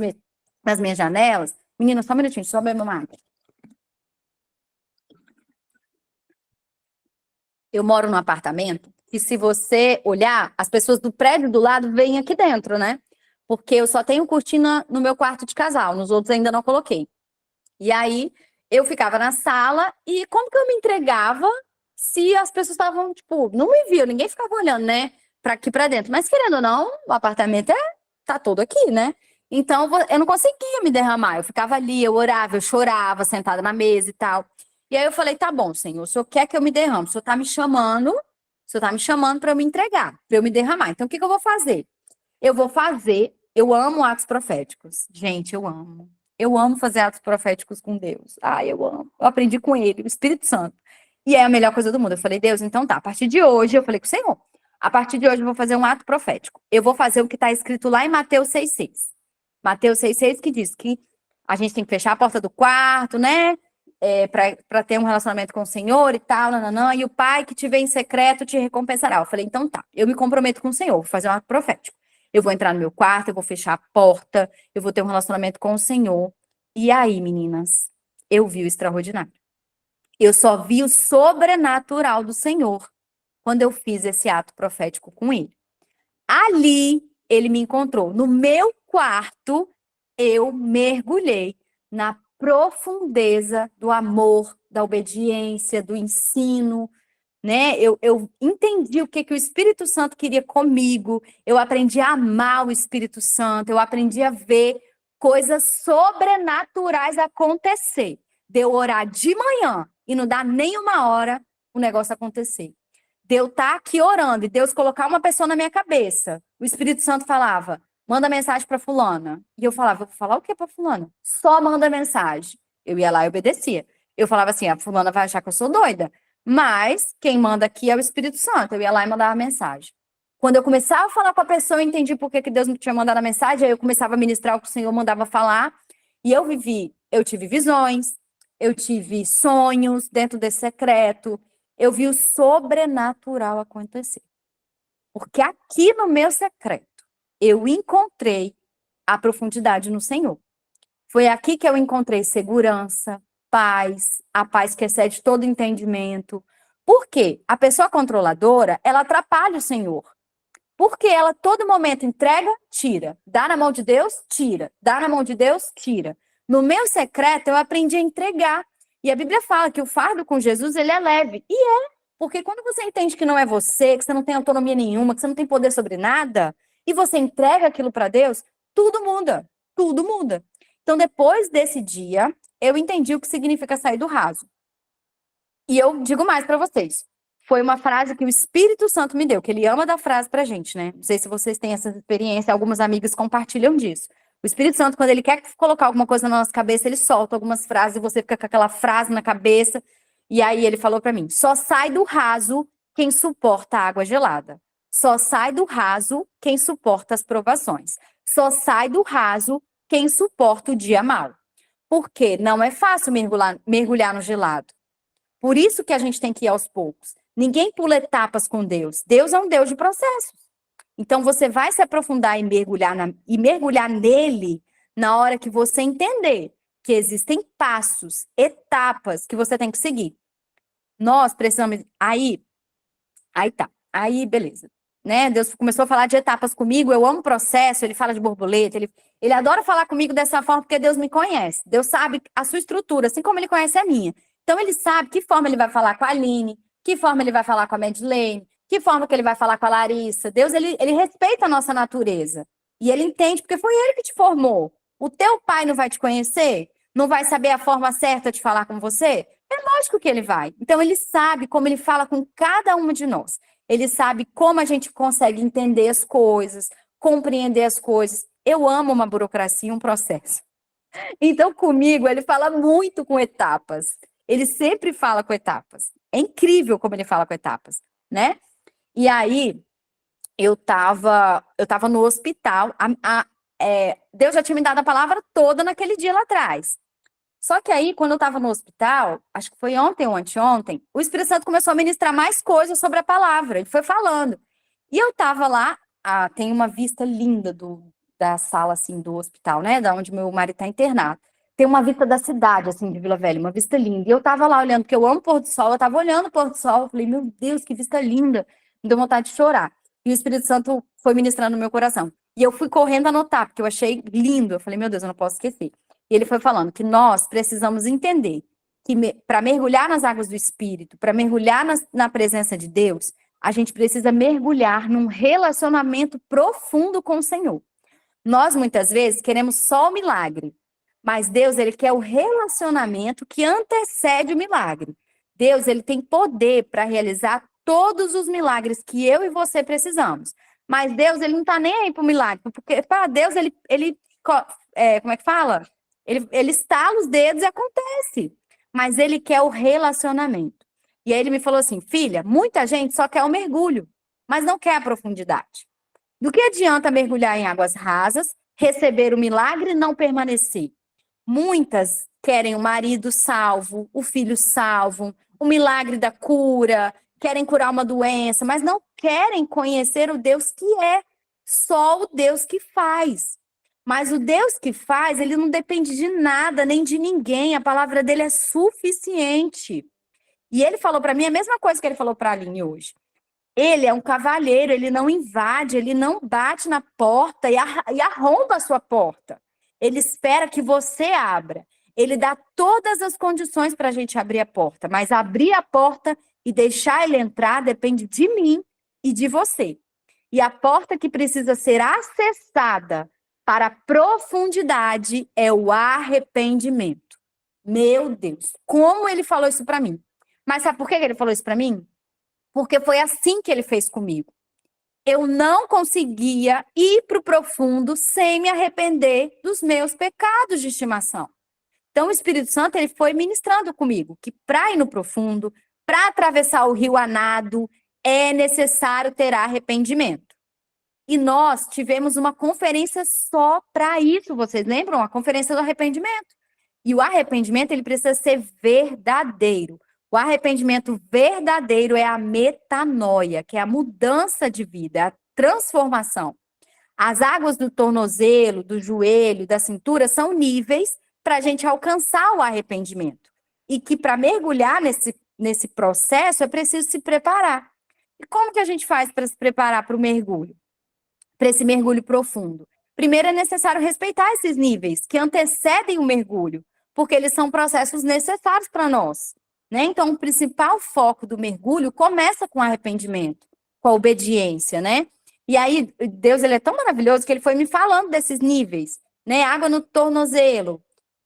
minhas janelas, menina, só um minutinho, só beber uma água. Eu moro num apartamento que se você olhar, as pessoas do prédio do lado vêm aqui dentro, né? Porque eu só tenho cortina no meu quarto de casal, nos outros ainda não coloquei. E aí eu ficava na sala e como que eu me entregava se as pessoas estavam, tipo, não me viam, ninguém ficava olhando, né, para aqui para dentro. Mas querendo ou não, o apartamento tá todo aqui, né? Então eu não conseguia me derramar. Eu ficava ali, eu orava, eu chorava, sentada na mesa e tal. E aí eu falei, tá bom, Senhor, o Senhor quer que eu me derrame? O Senhor tá me chamando, o Senhor tá me chamando para eu me entregar, para eu me derramar. Então o que que eu vou fazer? Eu vou fazer, eu amo atos proféticos. Gente, eu amo. Eu amo fazer atos proféticos com Deus. Ah, eu amo. Eu aprendi com ele, o Espírito Santo. E é a melhor coisa do mundo. Eu falei, Deus, então tá, a partir de hoje, eu falei com o Senhor, a partir de hoje eu vou fazer um ato profético. Eu vou fazer o que está escrito lá em Mateus 6,6. Mateus 6,6 que diz que a gente tem que fechar a porta do quarto, né? Para ter um relacionamento com o Senhor e tal, nananã, e o Pai que te vê em secreto te recompensará. Eu falei, então tá, eu me comprometo com o Senhor, vou fazer um ato profético. Eu vou entrar no meu quarto, eu vou fechar a porta, eu vou ter um relacionamento com o Senhor. E aí, meninas, eu vi o extraordinário. Eu só vi o sobrenatural do Senhor quando eu fiz esse ato profético com ele. Ali, ele me encontrou. No meu quarto, eu mergulhei na profundeza do amor, da obediência, do ensino, né? Eu entendi o que que o Espírito Santo queria comigo. Eu aprendi a amar o Espírito Santo. Eu aprendi a ver coisas sobrenaturais acontecer. De eu orar de manhã e não dar nem uma hora o negócio acontecer. De eu estar aqui orando e Deus colocar uma pessoa na minha cabeça. O Espírito Santo falava, manda mensagem para fulana. E eu falava, vou falar o que para fulana? Só manda mensagem. Eu ia lá e obedecia. Eu falava assim, a fulana vai achar que eu sou doida. Mas quem manda aqui é o Espírito Santo. Eu ia lá e mandava mensagem. Quando eu começava a falar com a pessoa, eu entendi por que Deus me tinha mandado a mensagem, aí eu começava a ministrar o que o Senhor mandava falar. E eu tive visões, eu tive sonhos dentro desse secreto, eu vi o sobrenatural acontecer. Porque aqui no meu secreto, eu encontrei a profundidade no Senhor. Foi aqui que eu encontrei segurança, paz, a paz que excede todo entendimento. Por quê? A pessoa controladora, ela atrapalha o Senhor. Porque ela todo momento entrega, tira. Dá na mão de Deus, tira. Dá na mão de Deus, tira. No meu secreto, eu aprendi a entregar. E a Bíblia fala que o fardo com Jesus, ele é leve. E é. Porque quando você entende que não é você, que você não tem autonomia nenhuma, que você não tem poder sobre nada, e você entrega aquilo para Deus, tudo muda. Tudo muda. Então, depois desse dia, eu entendi o que significa sair do raso. E eu digo mais para vocês. Foi uma frase que o Espírito Santo me deu, que ele ama dar frase pra gente, né? Não sei se vocês têm essa experiência, algumas amigas compartilham disso. O Espírito Santo, quando ele quer colocar alguma coisa na nossa cabeça, ele solta algumas frases e você fica com aquela frase na cabeça. E aí ele falou para mim: só sai do raso quem suporta a água gelada. Só sai do raso quem suporta as provações. Só sai do raso quem suporta o dia mau. Porque não é fácil mergulhar no gelado. Por isso que a gente tem que ir aos poucos. Ninguém pula etapas com Deus. Deus é um Deus de processos. Então você vai se aprofundar e mergulhar nele na hora que você entender que existem passos, etapas que você tem que seguir. Nós precisamos. Aí tá. Aí, beleza. Né? Deus começou a falar de etapas comigo. Eu amo o processo. Ele fala de borboleta. Ele adora falar comigo dessa forma porque Deus me conhece. Deus sabe a sua estrutura, assim como ele conhece a minha. Então, ele sabe que forma ele vai falar com a Aline, que forma ele vai falar com a Madeleine, que forma que ele vai falar com a Larissa. Deus, ele respeita a nossa natureza. E ele entende, porque foi ele que te formou. O teu pai não vai te conhecer? Não vai saber a forma certa de falar com você? É lógico que ele vai. Então, ele sabe como ele fala com cada uma de nós. Ele sabe como a gente consegue entender as coisas, compreender as coisas. Eu amo uma burocracia e um processo. Então, comigo, ele fala muito com etapas. Ele sempre fala com etapas. É incrível como ele fala com etapas, né? E aí, eu tava no hospital. Deus já tinha me dado a palavra toda naquele dia lá atrás. Só que aí, quando eu estava no hospital, acho que foi ontem ou anteontem, o Espírito Santo começou a ministrar mais coisas sobre a palavra. Ele foi falando. E eu estava lá, tem uma vista linda da sala, assim, do hospital, né? Da onde meu marido está internado. Tem uma vista da cidade, assim, de Vila Velha, uma vista linda. E eu estava lá olhando, porque eu amo o pôr do sol, eu estava olhando o pôr do sol, eu falei, meu Deus, que vista linda. Me deu vontade de chorar. E o Espírito Santo foi ministrando no meu coração. E eu fui correndo anotar, porque eu achei lindo. Eu falei, meu Deus, eu não posso esquecer. E ele foi falando que nós precisamos entender que para mergulhar nas águas do Espírito, para mergulhar na presença de Deus, a gente precisa mergulhar num relacionamento profundo com o Senhor. Nós, muitas vezes, queremos só o milagre, mas Deus, ele quer o relacionamento que antecede o milagre. Deus, ele tem poder para realizar todos os milagres que eu e você precisamos. Mas Deus, ele não está nem aí para o milagre, porque para Deus, como é que fala? Ele estala os dedos e acontece. Mas ele quer o relacionamento. E aí ele me falou assim, filha, muita gente só quer o mergulho, mas não quer a profundidade. Do que adianta mergulhar em águas rasas, receber o milagre e não permanecer? Muitas querem o marido salvo, o filho salvo, o milagre da cura, querem curar uma doença, mas não querem conhecer o Deus que é, só o Deus que faz. Mas o Deus que faz, ele não depende de nada, nem de ninguém, a palavra dele é suficiente. E ele falou para mim a mesma coisa que ele falou para a Aline hoje. Ele é um cavalheiro, ele não invade, ele não bate na porta e arromba a sua porta. Ele espera que você abra. Ele dá todas as condições para a gente abrir a porta, mas abrir a porta e deixar ele entrar depende de mim e de você. E a porta que precisa ser acessada para a profundidade é o arrependimento. Meu Deus, como ele falou isso para mim? Mas sabe por que ele falou isso para mim? Porque foi assim que ele fez comigo. Eu não conseguia ir para o profundo sem me arrepender dos meus pecados de estimação. Então, o Espírito Santo ele foi ministrando comigo que para ir no profundo, para atravessar o rio a nado, é necessário ter arrependimento. E nós tivemos uma conferência só para isso, vocês lembram? A conferência do arrependimento. E o arrependimento ele precisa ser verdadeiro. O arrependimento verdadeiro é a metanoia, que é a mudança de vida, é a transformação. As águas do tornozelo, do joelho, da cintura são níveis para a gente alcançar o arrependimento. E que para mergulhar nesse processo é preciso se preparar. E como que a gente faz para se preparar para o mergulho? Para esse mergulho profundo? Primeiro é necessário respeitar esses níveis que antecedem o mergulho, porque eles são processos necessários para nós. Né? Então, o principal foco do mergulho começa com arrependimento, com a obediência, né? E aí, Deus ele é tão maravilhoso que ele foi me falando desses níveis, né? Água no tornozelo. O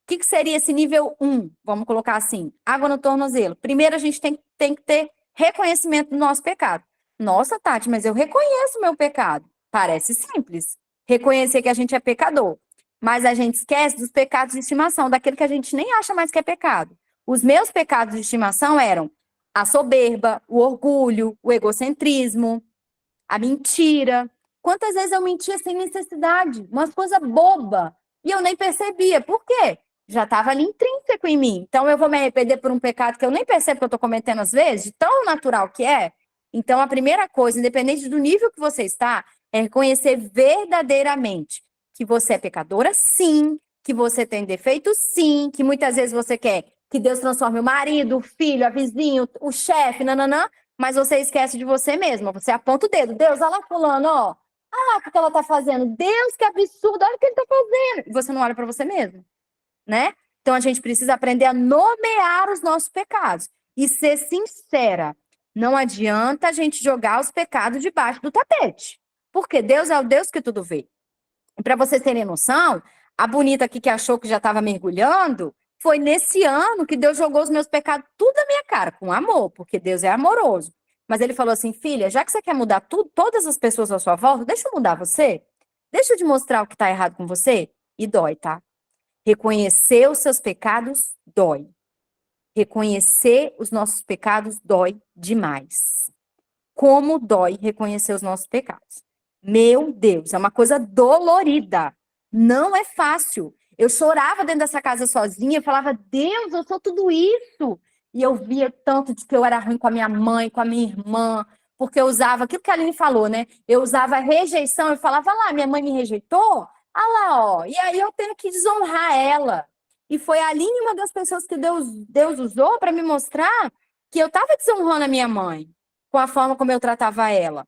que seria esse nível 1? Vamos colocar assim, água no tornozelo. Primeiro, a gente tem que ter reconhecimento do nosso pecado. Nossa, Tati, mas eu reconheço o meu pecado. Parece simples. Reconhecer que a gente é pecador. Mas a gente esquece dos pecados de estimação, daquele que a gente nem acha mais que é pecado. Os meus pecados de estimação eram a soberba, o orgulho, o egocentrismo, a mentira. Quantas vezes eu mentia sem necessidade? Umas coisas bobas. E eu nem percebia. Por quê? Já estava ali intrínseco em mim. Então, eu vou me arrepender por um pecado que eu nem percebo que eu estou cometendo às vezes, de tão natural que é. Então, a primeira coisa, independente do nível que você está, é reconhecer verdadeiramente que você é pecadora, sim, que você tem defeitos, sim, que muitas vezes você quer que Deus transforme o marido, o filho, a vizinho, o chefe, nananã, mas você esquece de você mesma. Você aponta o dedo. Deus, olha lá fulano, ó. Olha lá o que ela tá fazendo. Deus, que absurdo, olha o que ele tá fazendo. E você não olha para você mesmo, né? Então, a gente precisa aprender a nomear os nossos pecados e ser sincera. Não adianta a gente jogar os pecados debaixo do tapete, porque Deus é o Deus que tudo vê. E para vocês terem noção, A bonita aqui que achou que já estava mergulhando, foi nesse ano que Deus jogou os meus pecados tudo na minha cara, com amor, porque Deus é amoroso. Mas ele falou assim, filha, já que você quer mudar tudo, todas as pessoas à sua volta, deixa eu mudar você. Deixa eu te mostrar o que está errado com você. E dói, tá? Reconhecer os seus pecados dói. Reconhecer os nossos pecados dói demais. Como dói reconhecer os nossos pecados. Meu Deus, é uma coisa dolorida. Não é fácil. Eu chorava dentro dessa casa sozinha, eu falava, Deus, eu sou tudo isso. E eu via tanto de que eu era ruim com a minha mãe, com a minha irmã, porque eu usava aquilo que a Aline falou, né? Eu usava rejeição, eu falava, lá, minha mãe me rejeitou? Ah lá, ó. E aí eu tenho que desonrar ela. E foi a Aline uma das pessoas que Deus usou para me mostrar que eu estava desonrando a minha mãe com a forma como eu tratava ela.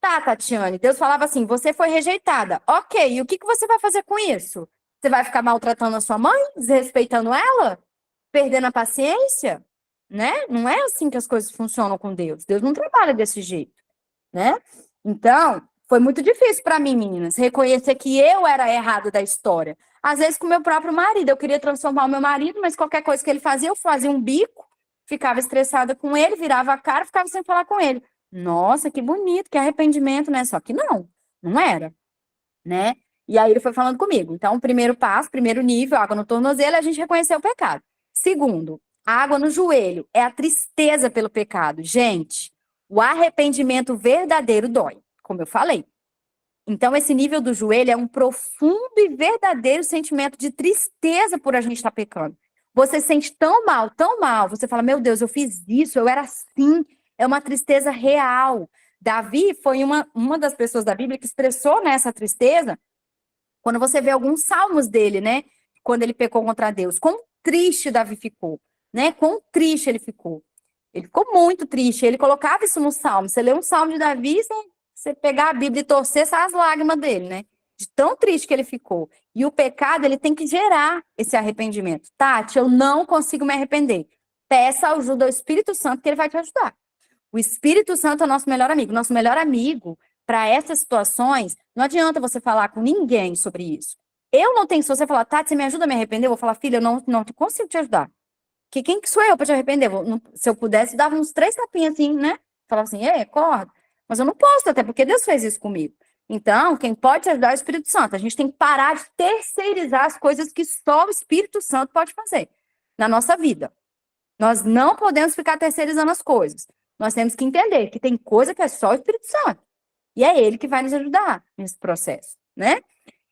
Tá, Tatiane, Deus falava assim, você foi rejeitada. Ok, e o que você vai fazer com isso? Você vai ficar maltratando a sua mãe? Desrespeitando ela? Perdendo a paciência? Né? Não é assim que as coisas funcionam com Deus. Deus não trabalha desse jeito, né? Então, foi muito difícil para mim, meninas, reconhecer que eu era errado da história. Às vezes com o meu próprio marido, eu queria transformar o meu marido, mas qualquer coisa que ele fazia, eu fazia um bico, ficava estressada com ele, virava a cara, ficava sem falar com ele. Nossa, que bonito, que arrependimento, né? Só que não era, né? E aí ele foi falando comigo. Então, primeiro passo, primeiro nível, água no tornozelo, é a gente reconhecer o pecado. Segundo, água no joelho, é a tristeza pelo pecado. Gente, o arrependimento verdadeiro dói, como eu falei. Então, esse nível do joelho é um profundo e verdadeiro sentimento de tristeza por a gente estar pecando. Você se sente tão mal, você fala, meu Deus, eu fiz isso, eu era assim. É uma tristeza real. Davi foi uma das pessoas da Bíblia que expressou nessa tristeza quando você vê alguns salmos dele, né? Quando ele pecou contra Deus. Quão triste Davi ficou, né? Quão triste ele ficou. Ele ficou muito triste. Ele colocava isso no salmo. Você lê um salmo de Davi, você pegar a Bíblia e torcer, sai as lágrimas dele, né? De tão triste que ele ficou. E o pecado, ele tem que gerar esse arrependimento. Tati, eu não consigo me arrepender. Peça ajuda ao Espírito Santo que ele vai te ajudar. O Espírito Santo é o nosso melhor amigo. Nosso melhor amigo, para essas situações, não adianta você falar com ninguém sobre isso. Eu não tenho, se você falar, Tati, você me ajuda a me arrepender? Eu vou falar, filha, eu não consigo te ajudar. Que quem que sou eu para te arrepender? Se eu pudesse, dava uns 3 tapinhas assim, né? Falava assim, acorda. Mas eu não posso, até porque Deus fez isso comigo. Então, quem pode te ajudar é o Espírito Santo. A gente tem que parar de terceirizar as coisas que só o Espírito Santo pode fazer na nossa vida. Nós não podemos ficar terceirizando as coisas. Nós temos que entender que tem coisa que é só o Espírito Santo. E é ele que vai nos ajudar nesse processo, né?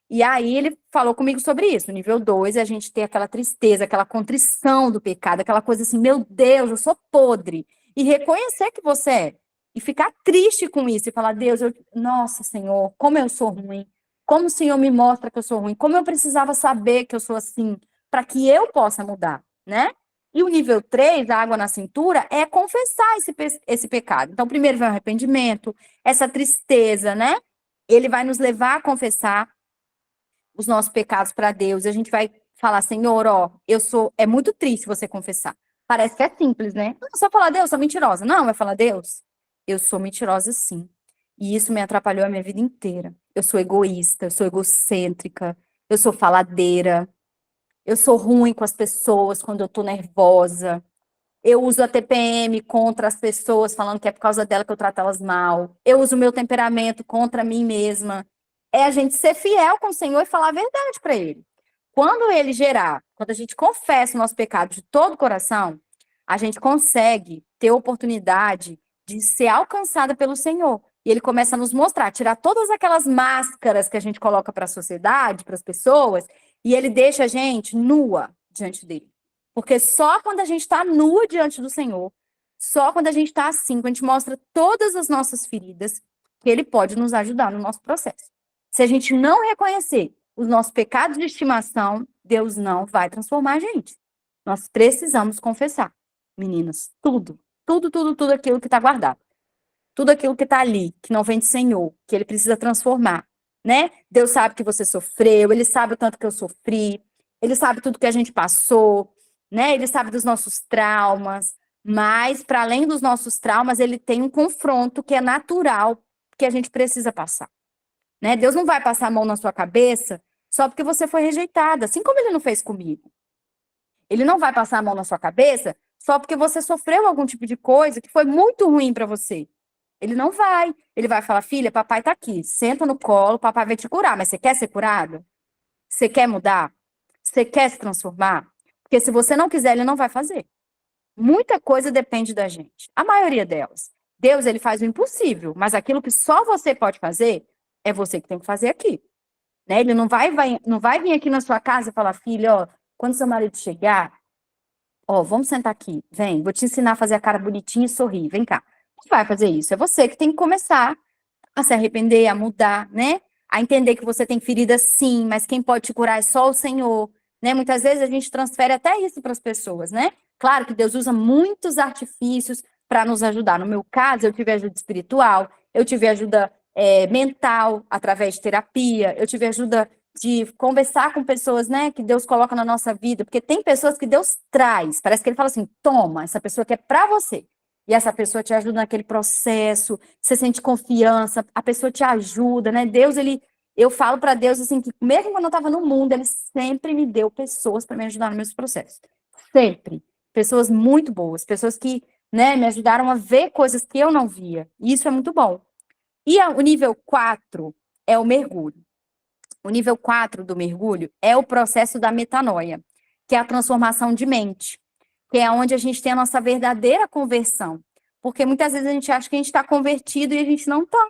E aí ele falou comigo sobre isso. No nível 2, a gente tem aquela tristeza, aquela contrição do pecado, aquela coisa assim, meu Deus, eu sou podre. E reconhecer que você é. E ficar triste com isso. E falar, Deus, nossa, Senhor, como eu sou ruim. Como o Senhor me mostra que eu sou ruim. Como eu precisava saber que eu sou assim, para que eu possa mudar, né? E o nível 3, a água na cintura, é confessar esse pecado. Então, primeiro vem o arrependimento, essa tristeza, né? Ele vai nos levar a confessar os nossos pecados para Deus. A gente vai falar, Senhor, ó, é muito triste você confessar. Parece que é simples, né? Não, só falar, Deus, eu sou mentirosa. Não, vai falar, Deus, eu sou mentirosa sim. E isso me atrapalhou a minha vida inteira. Eu sou egoísta, eu sou egocêntrica, eu sou faladeira, eu sou ruim com as pessoas quando eu tô nervosa. Eu uso a TPM contra as pessoas, falando que é por causa dela que eu trato elas mal. Eu uso o meu temperamento contra mim mesma. É a gente ser fiel com o Senhor e falar a verdade para Ele. Quando a gente confessa o nosso pecado de todo o coração, a gente consegue ter oportunidade de ser alcançada pelo Senhor. E Ele começa a nos mostrar, tirar todas aquelas máscaras que a gente coloca para a sociedade, para as pessoas, e Ele deixa a gente nua diante dele. Porque só quando a gente está nua diante do Senhor, só quando a gente está assim, quando a gente mostra todas as nossas feridas, que Ele pode nos ajudar no nosso processo. Se a gente não reconhecer os nossos pecados de estimação, Deus não vai transformar a gente. Nós precisamos confessar, meninas, tudo aquilo que está guardado. Tudo aquilo que está ali, que não vem do Senhor, que Ele precisa transformar, né? Deus sabe que você sofreu, Ele sabe o tanto que eu sofri, Ele sabe tudo que a gente passou, né? Ele sabe dos nossos traumas, mas, para além dos nossos traumas, Ele tem um confronto que é natural, que a gente precisa passar. Né? Deus não vai passar a mão na sua cabeça só porque você foi rejeitada, assim como ele não fez comigo. Ele não vai passar a mão na sua cabeça só porque você sofreu algum tipo de coisa que foi muito ruim para você. Ele não vai. Ele vai falar, filha, papai tá aqui, senta no colo, papai vai te curar, mas você quer ser curado? Você quer mudar? Você quer se transformar? Porque se você não quiser, ele não vai fazer. Muita coisa depende da gente. A maioria delas. Deus, ele faz o impossível, mas aquilo que só você pode fazer, é você que tem que fazer aqui. Né? Ele não vai vir aqui na sua casa e falar, filha, ó, quando seu marido chegar, ó, vamos sentar aqui, vem, vou te ensinar a fazer a cara bonitinha e sorrir, vem cá. Não vai fazer isso, é você que tem que começar a se arrepender, a mudar, né? A entender que você tem ferida sim, mas quem pode te curar é só o Senhor, né? Muitas vezes a gente transfere até isso para as pessoas, né? Claro que Deus usa muitos artifícios para nos ajudar. No meu caso, eu tive ajuda espiritual, eu tive ajuda mental através de terapia, eu tive ajuda de conversar com pessoas, né, que Deus coloca na nossa vida, porque tem pessoas que Deus traz, parece que ele fala assim, toma, essa pessoa que é para você. E essa pessoa te ajuda naquele processo, você sente confiança, a pessoa te ajuda, né? Deus, eu falo para Deus assim, que mesmo quando eu estava no mundo, ele sempre me deu pessoas para me ajudar nos meus processos. Sempre. Pessoas muito boas, pessoas que, né, me ajudaram a ver coisas que eu não via. E isso é muito bom. E o nível 4 é o mergulho. O nível 4 do mergulho é o processo da metanoia, que é a transformação de mente, que é onde a gente tem a nossa verdadeira conversão. Porque muitas vezes a gente acha que a gente está convertido e a gente não está.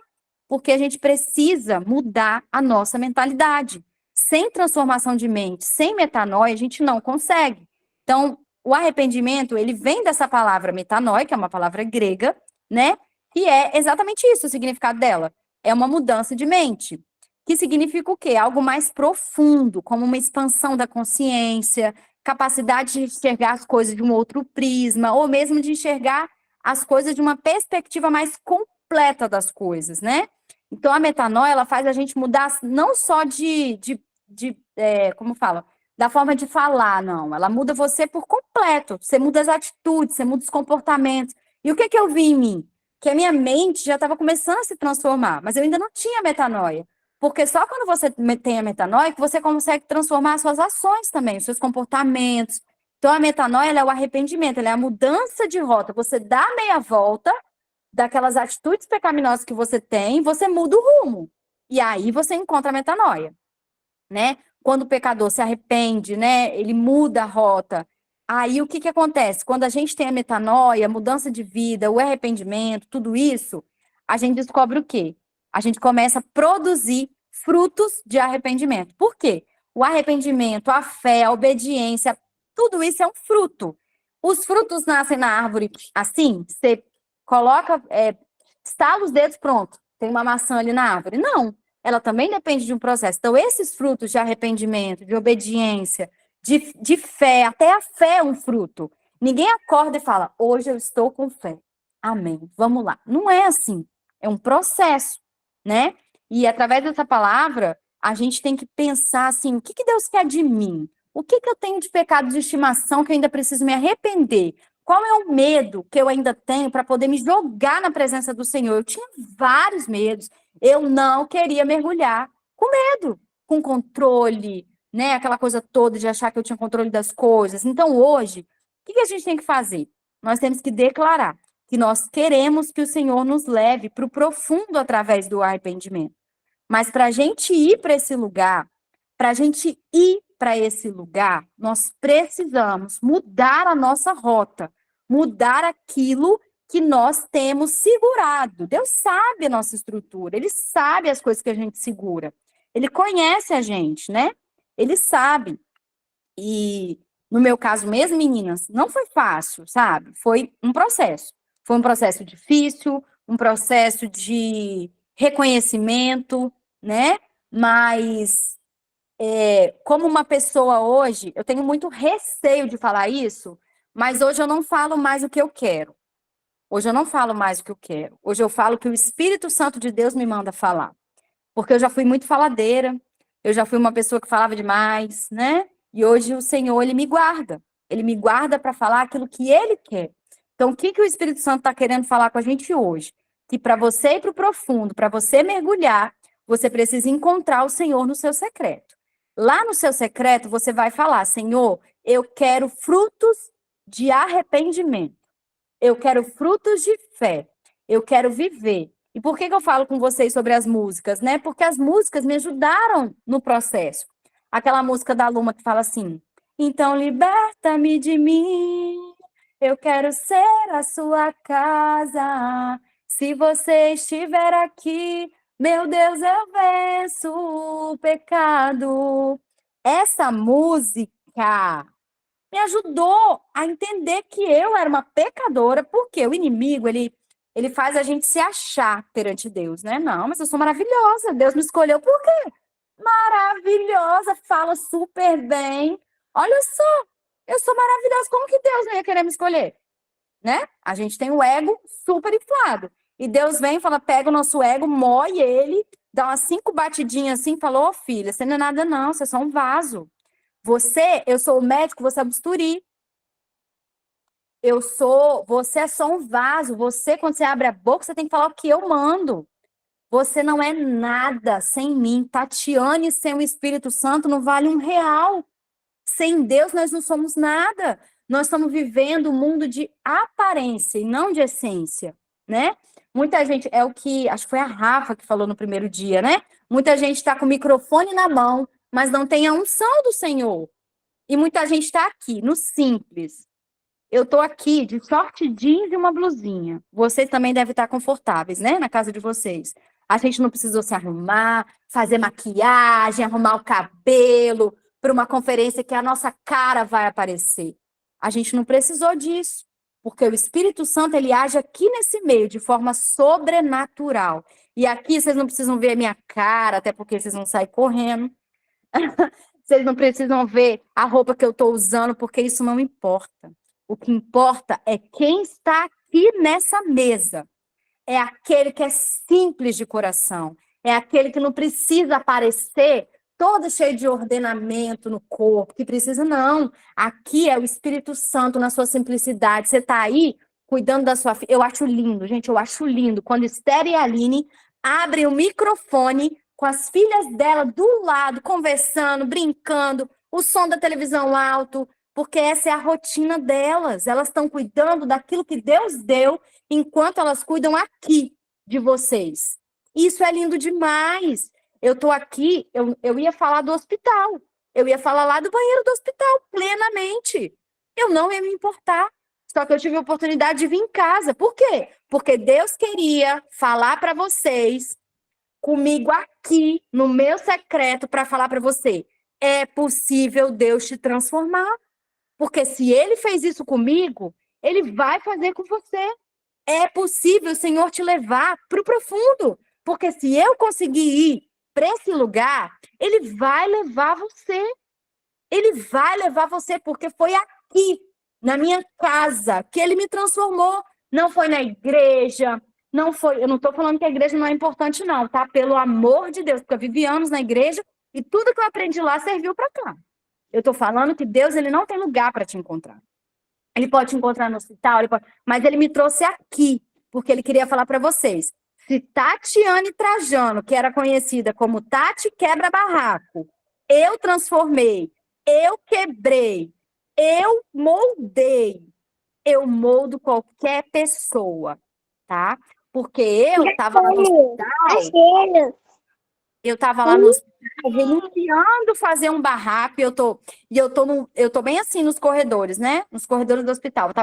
Porque a gente precisa mudar a nossa mentalidade. Sem transformação de mente, sem metanoia, a gente não consegue. Então, o arrependimento, ele vem dessa palavra metanoia, que é uma palavra grega, né? E é exatamente isso o significado dela. É uma mudança de mente. Que significa o quê? Algo mais profundo, como uma expansão da consciência, capacidade de enxergar as coisas de um outro prisma, ou mesmo de enxergar as coisas de uma perspectiva mais completa das coisas, né? Então, a metanoia, ela faz a gente mudar não só como fala, da forma de falar, não. Ela muda você por completo. Você muda as atitudes, você muda os comportamentos. E o que que eu vi em mim? Que a minha mente já estava começando a se transformar, mas eu ainda não tinha metanoia. Porque só quando você tem a metanoia que você consegue transformar as suas ações também, os seus comportamentos. Então, a metanoia ela é o arrependimento, ela é a mudança de rota. Você dá a meia volta daquelas atitudes pecaminosas que você tem, você muda o rumo. E aí você encontra a metanoia, né? Quando o pecador se arrepende, né? Ele muda a rota. Aí o que que acontece? Quando a gente tem a metanoia, a mudança de vida, o arrependimento, tudo isso, a gente descobre o quê? A gente começa a produzir frutos de arrependimento. Por quê? O arrependimento, a fé, a obediência, tudo isso é um fruto. Os frutos nascem na árvore assim, você coloca, estala os dedos, pronto, tem uma maçã ali na árvore. Não, ela também depende de um processo. Então, esses frutos de arrependimento, de obediência, de fé, até a fé é um fruto. Ninguém acorda e fala, hoje eu estou com fé. Amém, vamos lá. Não é assim, é um processo, né? E através dessa palavra, a gente tem que pensar assim, o que que Deus quer de mim? O que que eu tenho de pecado de estimação que eu ainda preciso me arrepender? Qual é o medo que eu ainda tenho para poder me jogar na presença do Senhor? Eu tinha vários medos. Eu não queria mergulhar com medo, com controle, né? Aquela coisa toda de achar que eu tinha controle das coisas. Então, hoje, o que a gente tem que fazer? Nós temos que declarar que nós queremos que o Senhor nos leve para o profundo através do arrependimento. Mas para a gente ir para esse lugar, para a gente ir para esse lugar, nós precisamos mudar a nossa rota, mudar aquilo que nós temos segurado. Deus sabe a nossa estrutura, Ele sabe as coisas que a gente segura. Ele conhece a gente, né? Ele sabe. E no meu caso mesmo, meninas, não foi fácil, sabe? Foi um processo. Foi um processo difícil, um processo de reconhecimento, né? Mas como uma pessoa hoje, eu tenho muito receio de falar isso, mas hoje eu não falo mais o que eu quero. Hoje eu não falo mais o que eu quero. Hoje eu falo o que o Espírito Santo de Deus me manda falar. Porque eu já fui muito faladeira, eu já fui uma pessoa que falava demais, né? E hoje o Senhor, ele me guarda. Ele me guarda para falar aquilo que ele quer. Então, o que que o Espírito Santo está querendo falar com a gente hoje? Que para você ir para o profundo, para você mergulhar, você precisa encontrar o Senhor no seu secreto. Lá no seu secreto, você vai falar: Senhor, eu quero frutos de arrependimento. Eu quero frutos de fé. Eu quero viver. E por que eu falo com vocês sobre as músicas, né? Porque as músicas me ajudaram no processo. Aquela música da Luma que fala assim: então liberta-me de mim. Eu quero ser a sua casa. Se você estiver aqui, meu Deus, eu venço o pecado. Essa música me ajudou a entender que eu era uma pecadora, porque o inimigo, ele faz a gente se achar perante Deus, né? Não, mas eu sou maravilhosa, Deus me escolheu por quê? Maravilhosa, fala super bem. Olha só, eu sou maravilhosa, como que Deus não ia querer me escolher? Né? A gente tem o ego super inflado. E Deus vem e fala, pega o nosso ego, moe ele, dá umas 5 batidinhas assim, falou, filha, você não é nada não, você é só um vaso. Eu sou o médico, você é o bisturi. Você é só um vaso. Você, quando você abre a boca, você tem que falar o que eu mando. Você não é nada sem mim. Tatiane sem o Espírito Santo não vale um real. Sem Deus, nós não somos nada. Nós estamos vivendo um mundo de aparência e não de essência, né? Muita gente, é o que, acho que foi a Rafa que falou no primeiro dia, né? Muita gente está com o microfone na mão, mas não tem a unção do Senhor. E muita gente está aqui, no simples. Eu tô aqui de short jeans e uma blusinha. Vocês também devem estar confortáveis, né? Na casa de vocês. A gente não precisou se arrumar, fazer maquiagem, arrumar o cabelo para uma conferência que a nossa cara vai aparecer. A gente não precisou disso, porque o Espírito Santo ele age aqui nesse meio de forma sobrenatural. E aqui vocês não precisam ver a minha cara, até porque vocês vão sair correndo. Vocês não precisam ver a roupa que eu estou usando, porque isso não importa. O que importa é quem está aqui nessa mesa. É aquele que é simples de coração. É aquele que não precisa aparecer todo cheio de ordenamento no corpo, que precisa, não. Aqui é o Espírito Santo na sua simplicidade. Você está aí cuidando da sua filha. Eu acho lindo, gente, eu acho lindo. Quando Esther e Aline abrem o microfone com as filhas dela do lado, conversando, brincando, o som da televisão alto, porque essa é a rotina delas. Elas estão cuidando daquilo que Deus deu, enquanto elas cuidam aqui de vocês. Isso é lindo demais. Eu estou aqui, eu ia falar do hospital. Eu ia falar lá do banheiro do hospital, plenamente. Eu não ia me importar. Só que eu tive a oportunidade de vir em casa. Por quê? Porque Deus queria falar para vocês, comigo aqui, no meu secreto, para falar para você. É possível Deus te transformar. Porque se ele fez isso comigo, ele vai fazer com você. É possível o Senhor te levar para o profundo. Porque se eu conseguir ir para esse lugar, ele vai levar você. Ele vai levar você, porque foi aqui, na minha casa, que ele me transformou. Não foi na igreja, não foi. Eu não estou falando que a igreja não é importante, não, tá? Pelo amor de Deus, porque eu vivi anos na igreja e tudo que eu aprendi lá serviu para cá. Eu estou falando que Deus ele não tem lugar para te encontrar. Ele pode te encontrar no hospital, mas ele me trouxe aqui, porque ele queria falar para vocês. Se Tatiane Trajano, que era conhecida como Tati Quebra-Barraco, eu transformei, eu quebrei, eu moldei, eu moldo qualquer pessoa, tá? Porque eu estava lá no hospital, renunciando fazer um barraco, eu tô bem assim nos corredores, né? Nos corredores do hospital. Eu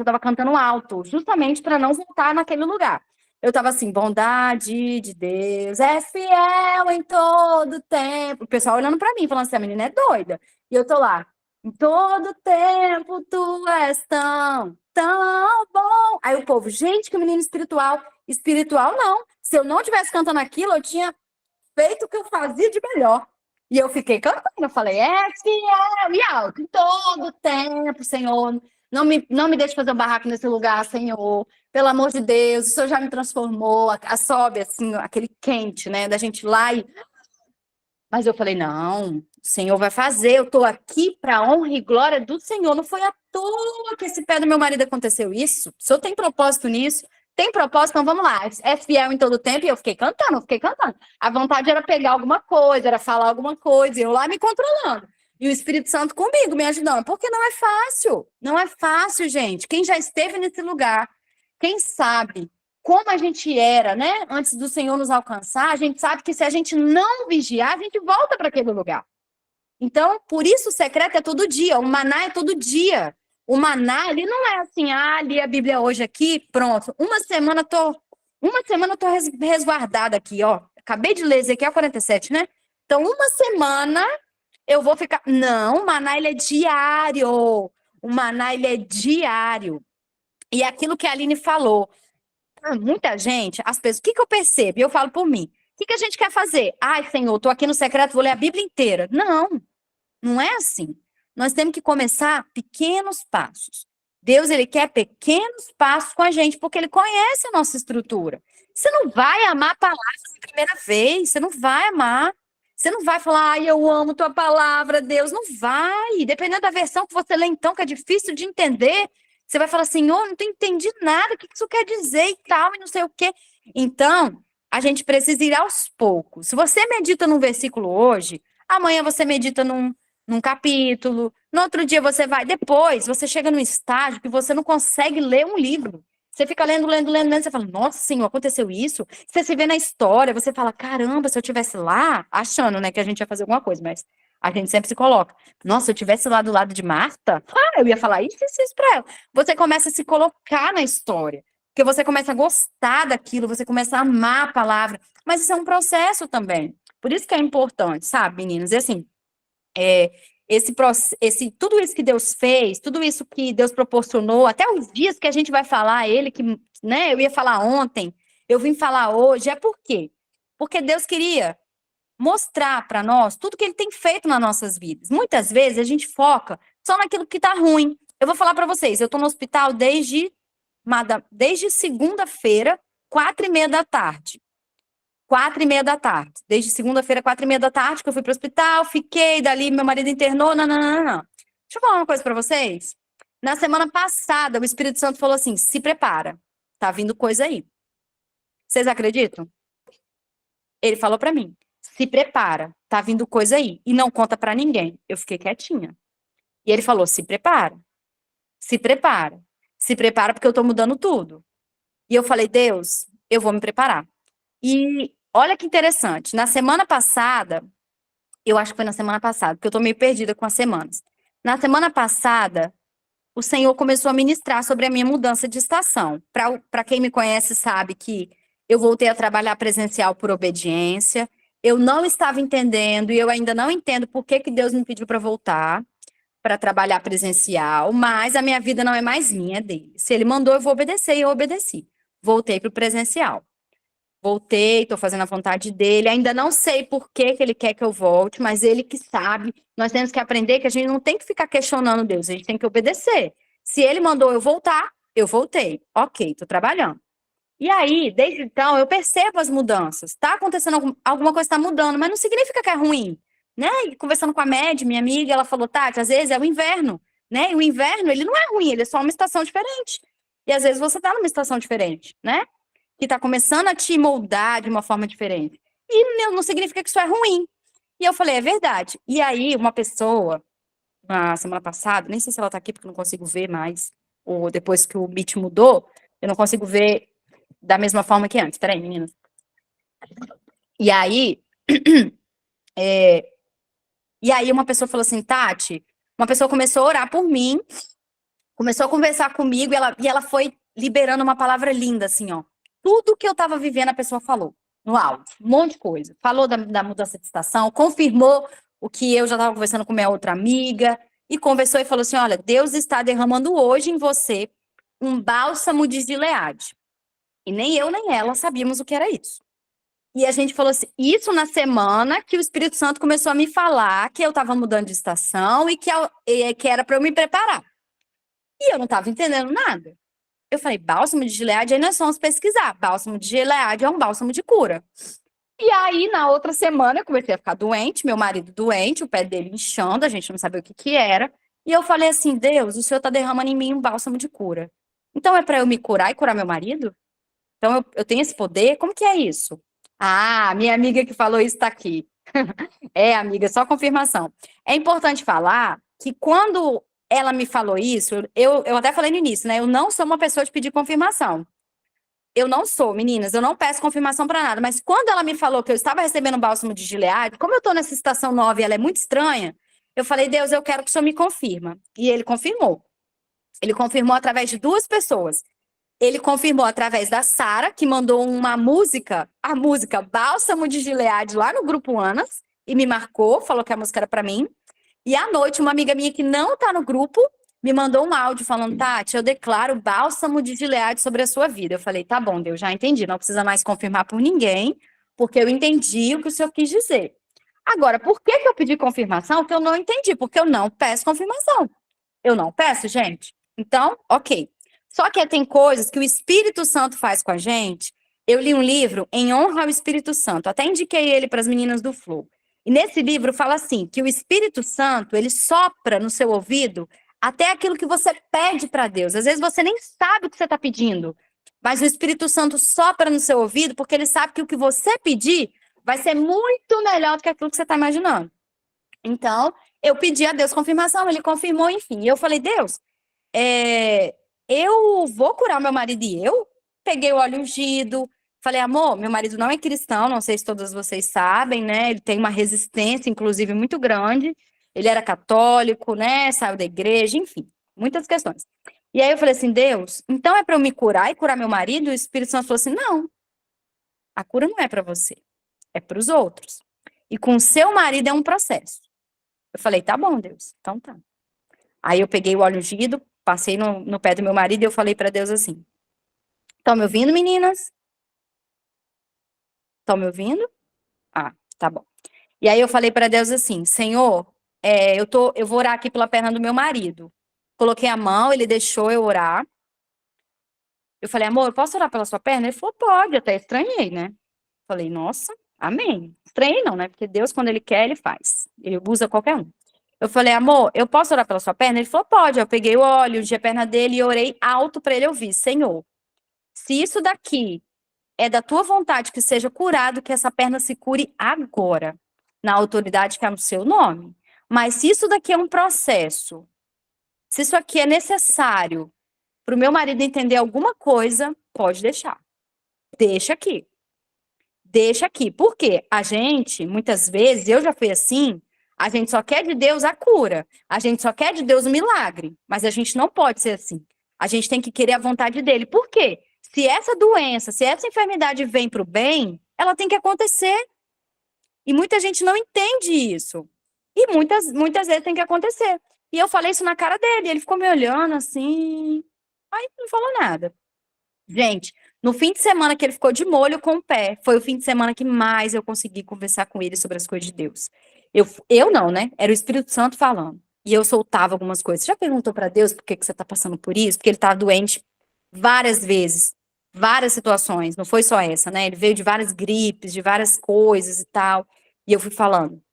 tava cantando alto, justamente para não voltar naquele lugar. Eu tava assim, bondade de Deus é fiel em todo tempo. O pessoal olhando para mim, falando assim, a menina é doida. E eu tô lá, em todo tempo tu és tão bom. Aí o povo, gente, que menino espiritual. Espiritual não. Se eu não tivesse cantando aquilo, eu tinha feito o que eu fazia de melhor. E eu fiquei cantando, eu falei, é fiel e alto, em todo tempo, Senhor. Não me deixe fazer um barraco nesse lugar, Senhor. Pelo amor de Deus, o Senhor já me transformou. Sobe, assim, aquele quente, né? Da gente ir lá e... Mas eu falei, não, o Senhor vai fazer. Eu tô aqui para honra e glória do Senhor. Não foi à toa que esse pé do meu marido aconteceu isso. O Senhor tem propósito nisso. tem propósito, então vamos lá. É fiel em todo tempo, e eu fiquei cantando. A vontade era pegar alguma coisa, era falar alguma coisa, e eu lá me controlando. E o Espírito Santo comigo, me ajudando. Porque não é fácil. Não é fácil, gente. Quem já esteve nesse lugar, quem sabe como a gente era, né? Antes do Senhor nos alcançar, a gente sabe que se a gente não vigiar, a gente volta para aquele lugar. Então, por isso o secreto é todo dia, o maná é todo dia. O maná, ele não é assim, li a Bíblia hoje aqui, pronto. Uma semana eu tô resguardada aqui, ó. Acabei de ler Ezequiel 47, né? Então, uma semana eu vou ficar... Não, o maná, ele é diário. O maná, ele é diário. E aquilo que a Aline falou, muita gente, as pessoas, o que eu percebo? E eu falo por mim. O que a gente quer fazer? Ai, Senhor, tô aqui no secreto, vou ler a Bíblia inteira. Não. Não é assim. Nós temos que começar pequenos passos. Deus, ele quer pequenos passos com a gente, porque ele conhece a nossa estrutura. Você não vai amar a palavra na primeira vez, você não vai amar. Você não vai falar, ai, eu amo tua palavra, Deus. Não vai. Dependendo da versão que você lê, então, que é difícil de entender, você vai falar, Senhor, não entendi nada, o que isso quer dizer e tal, e não sei o quê. Então, a gente precisa ir aos poucos. Se você medita num versículo hoje, amanhã você medita num capítulo, no outro dia você vai, depois você chega num estágio que você não consegue ler um livro. Você fica lendo, você fala, nossa, Senhor, aconteceu isso? Você se vê na história, você fala, caramba, se eu tivesse lá, achando, né, que a gente ia fazer alguma coisa, mas a gente sempre se coloca, nossa, se eu tivesse lá do lado de Marta, eu ia falar isso pra ela. Você começa a se colocar na história, porque você começa a gostar daquilo, você começa a amar a palavra, mas isso é um processo também. Por isso que é importante, sabe, meninas? E assim, tudo isso que Deus fez, tudo isso que Deus proporcionou, até os dias que a gente vai falar, ele que, né, eu ia falar ontem, eu vim falar hoje, é por quê? Porque Deus queria mostrar para nós tudo que ele tem feito nas nossas vidas. Muitas vezes a gente foca só naquilo que tá ruim. Eu vou falar para vocês, eu tô no hospital desde segunda-feira, 4:30 da tarde. 4:30 da tarde. Desde segunda-feira, 4:30 da tarde, que eu fui pro hospital, fiquei, dali meu marido internou, não. Deixa eu falar uma coisa para vocês. Na semana passada, o Espírito Santo falou assim, se prepara, tá vindo coisa aí. Vocês acreditam? Ele falou para mim, se prepara, tá vindo coisa aí. E não conta para ninguém. Eu fiquei quietinha. E ele falou, se prepara, se prepara, se prepara porque eu tô mudando tudo. E eu falei, Deus, eu vou me preparar. E olha que interessante, na semana passada, eu acho que foi na semana passada, porque eu tô meio perdida com as semanas. Na semana passada, o Senhor começou a ministrar sobre a minha mudança de estação. Para quem me conhece sabe que eu voltei a trabalhar presencial por obediência. Eu não estava entendendo e eu ainda não entendo por que Deus me pediu para voltar para trabalhar presencial, mas a minha vida não é mais minha, é dele. Se ele mandou, eu vou obedecer e eu obedeci. Voltei para o presencial. Voltei, estou fazendo a vontade dele. Ainda não sei por que ele quer que eu volte, mas ele que sabe. Nós temos que aprender que a gente não tem que ficar questionando Deus, a gente tem que obedecer. Se ele mandou eu voltar, eu voltei. Ok, estou trabalhando. E aí, desde então, eu percebo as mudanças. Está acontecendo alguma coisa, está mudando, mas não significa que é ruim. Né? E conversando com a Med, minha amiga, ela falou, Tati, às vezes é o inverno. Né? E o inverno, ele não é ruim, ele é só uma estação diferente. E às vezes você está numa estação diferente, né? Que está começando a te moldar de uma forma diferente. E não significa que isso é ruim. E eu falei, é verdade. E aí, uma pessoa, na semana passada, nem sei se ela está aqui, porque eu não consigo ver mais, ou depois que o Meet mudou, eu não consigo ver da mesma forma que antes. Peraí, meninas. E aí, uma pessoa falou assim, Tati, uma pessoa começou a orar por mim, começou a conversar comigo, e ela foi liberando uma palavra linda, assim, ó. Tudo que eu estava vivendo, a pessoa falou no áudio, um monte de coisa. Falou da mudança de estação, confirmou o que eu já estava conversando com minha outra amiga, e conversou e falou assim, olha, Deus está derramando hoje em você um bálsamo de Gileade. E nem eu, nem ela sabíamos o que era isso. E a gente falou assim, isso na semana que o Espírito Santo começou a me falar que eu estava mudando de estação e que era para eu me preparar. E eu não estava entendendo nada. Eu falei, bálsamo de Gileade, aí nós fomos pesquisar. Bálsamo de Gileade é um bálsamo de cura. E aí, na outra semana, eu comecei a ficar doente, meu marido doente, o pé dele inchando, a gente não sabia o que era. E eu falei assim, Deus, o Senhor está derramando em mim um bálsamo de cura. Então é para eu me curar e curar meu marido? Então, eu tenho esse poder? Como que é isso? Ah, minha amiga que falou isso está aqui. É, amiga, só confirmação. É importante falar que quando ela me falou isso, eu até falei no início, né? Eu não sou uma pessoa de pedir confirmação. Eu não sou, meninas, eu não peço confirmação para nada. Mas quando ela me falou que eu estava recebendo o bálsamo de Gileade, como eu estou nessa estação nova e ela é muito estranha, eu falei, Deus, eu quero que o Senhor me confirma. E ele confirmou. Ele confirmou através de duas pessoas. Ele confirmou através da Sara, que mandou uma música, a música Bálsamo de Gileade, lá no grupo Anas, e me marcou, falou que a música era para mim. E à noite, uma amiga minha que não está no grupo me mandou um áudio falando, Tati, eu declaro bálsamo de Gileade sobre a sua vida. Eu falei, tá bom, Deus, já entendi, não precisa mais confirmar por ninguém, porque eu entendi o que o senhor quis dizer. Agora, por que que eu pedi confirmação? Que eu não entendi, porque eu não peço confirmação. Eu não peço, gente. Então, ok. Só que tem coisas que o Espírito Santo faz com a gente. Eu li um livro em honra ao Espírito Santo. Até indiquei ele para as meninas do Flow. E nesse livro fala assim, que o Espírito Santo, ele sopra no seu ouvido até aquilo que você pede para Deus. Às vezes você nem sabe o que você está pedindo, mas o Espírito Santo sopra no seu ouvido porque ele sabe que o que você pedir vai ser muito melhor do que aquilo que você está imaginando. Então, eu pedi a Deus confirmação, ele confirmou, enfim. E eu falei, Deus, eu vou curar meu marido e eu peguei o óleo ungido. Falei, amor, meu marido não é cristão, não sei se todos vocês sabem, né? Ele tem uma resistência, inclusive, muito grande. Ele era católico, né? Saiu da igreja, enfim, muitas questões. E aí eu falei assim, Deus, então é para eu me curar e curar meu marido? E o Espírito Santo falou assim, não, a cura não é para você, é para os outros. E com o seu marido é um processo. Eu falei, tá bom, Deus, então tá. Aí eu peguei o óleo ungido, passei no pé do meu marido e eu falei para Deus assim, estão me ouvindo, meninas? Estão me ouvindo? Ah, tá bom. E aí eu falei para Deus assim, Senhor, eu vou orar aqui pela perna do meu marido. Coloquei a mão, ele deixou eu orar. Eu falei, amor, eu posso orar pela sua perna? Ele falou, pode, eu até estranhei, né? Falei, nossa, amém. Estranhei não, né? Porque Deus, quando ele quer, ele faz. Ele usa qualquer um. Eu falei, amor, eu posso orar pela sua perna? Ele falou, pode. Eu peguei o óleo, ungi a perna dele e orei alto para ele ouvir. Senhor, se isso daqui é da tua vontade que seja curado, que essa perna se cure agora, na autoridade que é no seu nome. Mas se isso daqui é um processo, se isso aqui é necessário para o meu marido entender alguma coisa, pode deixar. Deixa aqui. Deixa aqui. Por quê? A gente, muitas vezes, eu já fui assim, a gente só quer de Deus a cura. A gente só quer de Deus o milagre. Mas a gente não pode ser assim. A gente tem que querer a vontade dele. Por quê? Se essa doença, se essa enfermidade vem para o bem, ela tem que acontecer. E muita gente não entende isso. E muitas vezes tem que acontecer. E eu falei isso na cara dele. Ele ficou me olhando assim. Aí não falou nada. Gente, no fim de semana que ele ficou de molho com o pé, foi o fim de semana que mais eu consegui conversar com ele sobre as coisas de Deus. Eu não, né? Era o Espírito Santo falando. E eu soltava algumas coisas. Você já perguntou para Deus por que que você está passando por isso? Porque ele estava doente várias vezes, várias situações. Não foi só essa, né? Ele veio de várias gripes, de várias coisas e tal. E eu fui falando.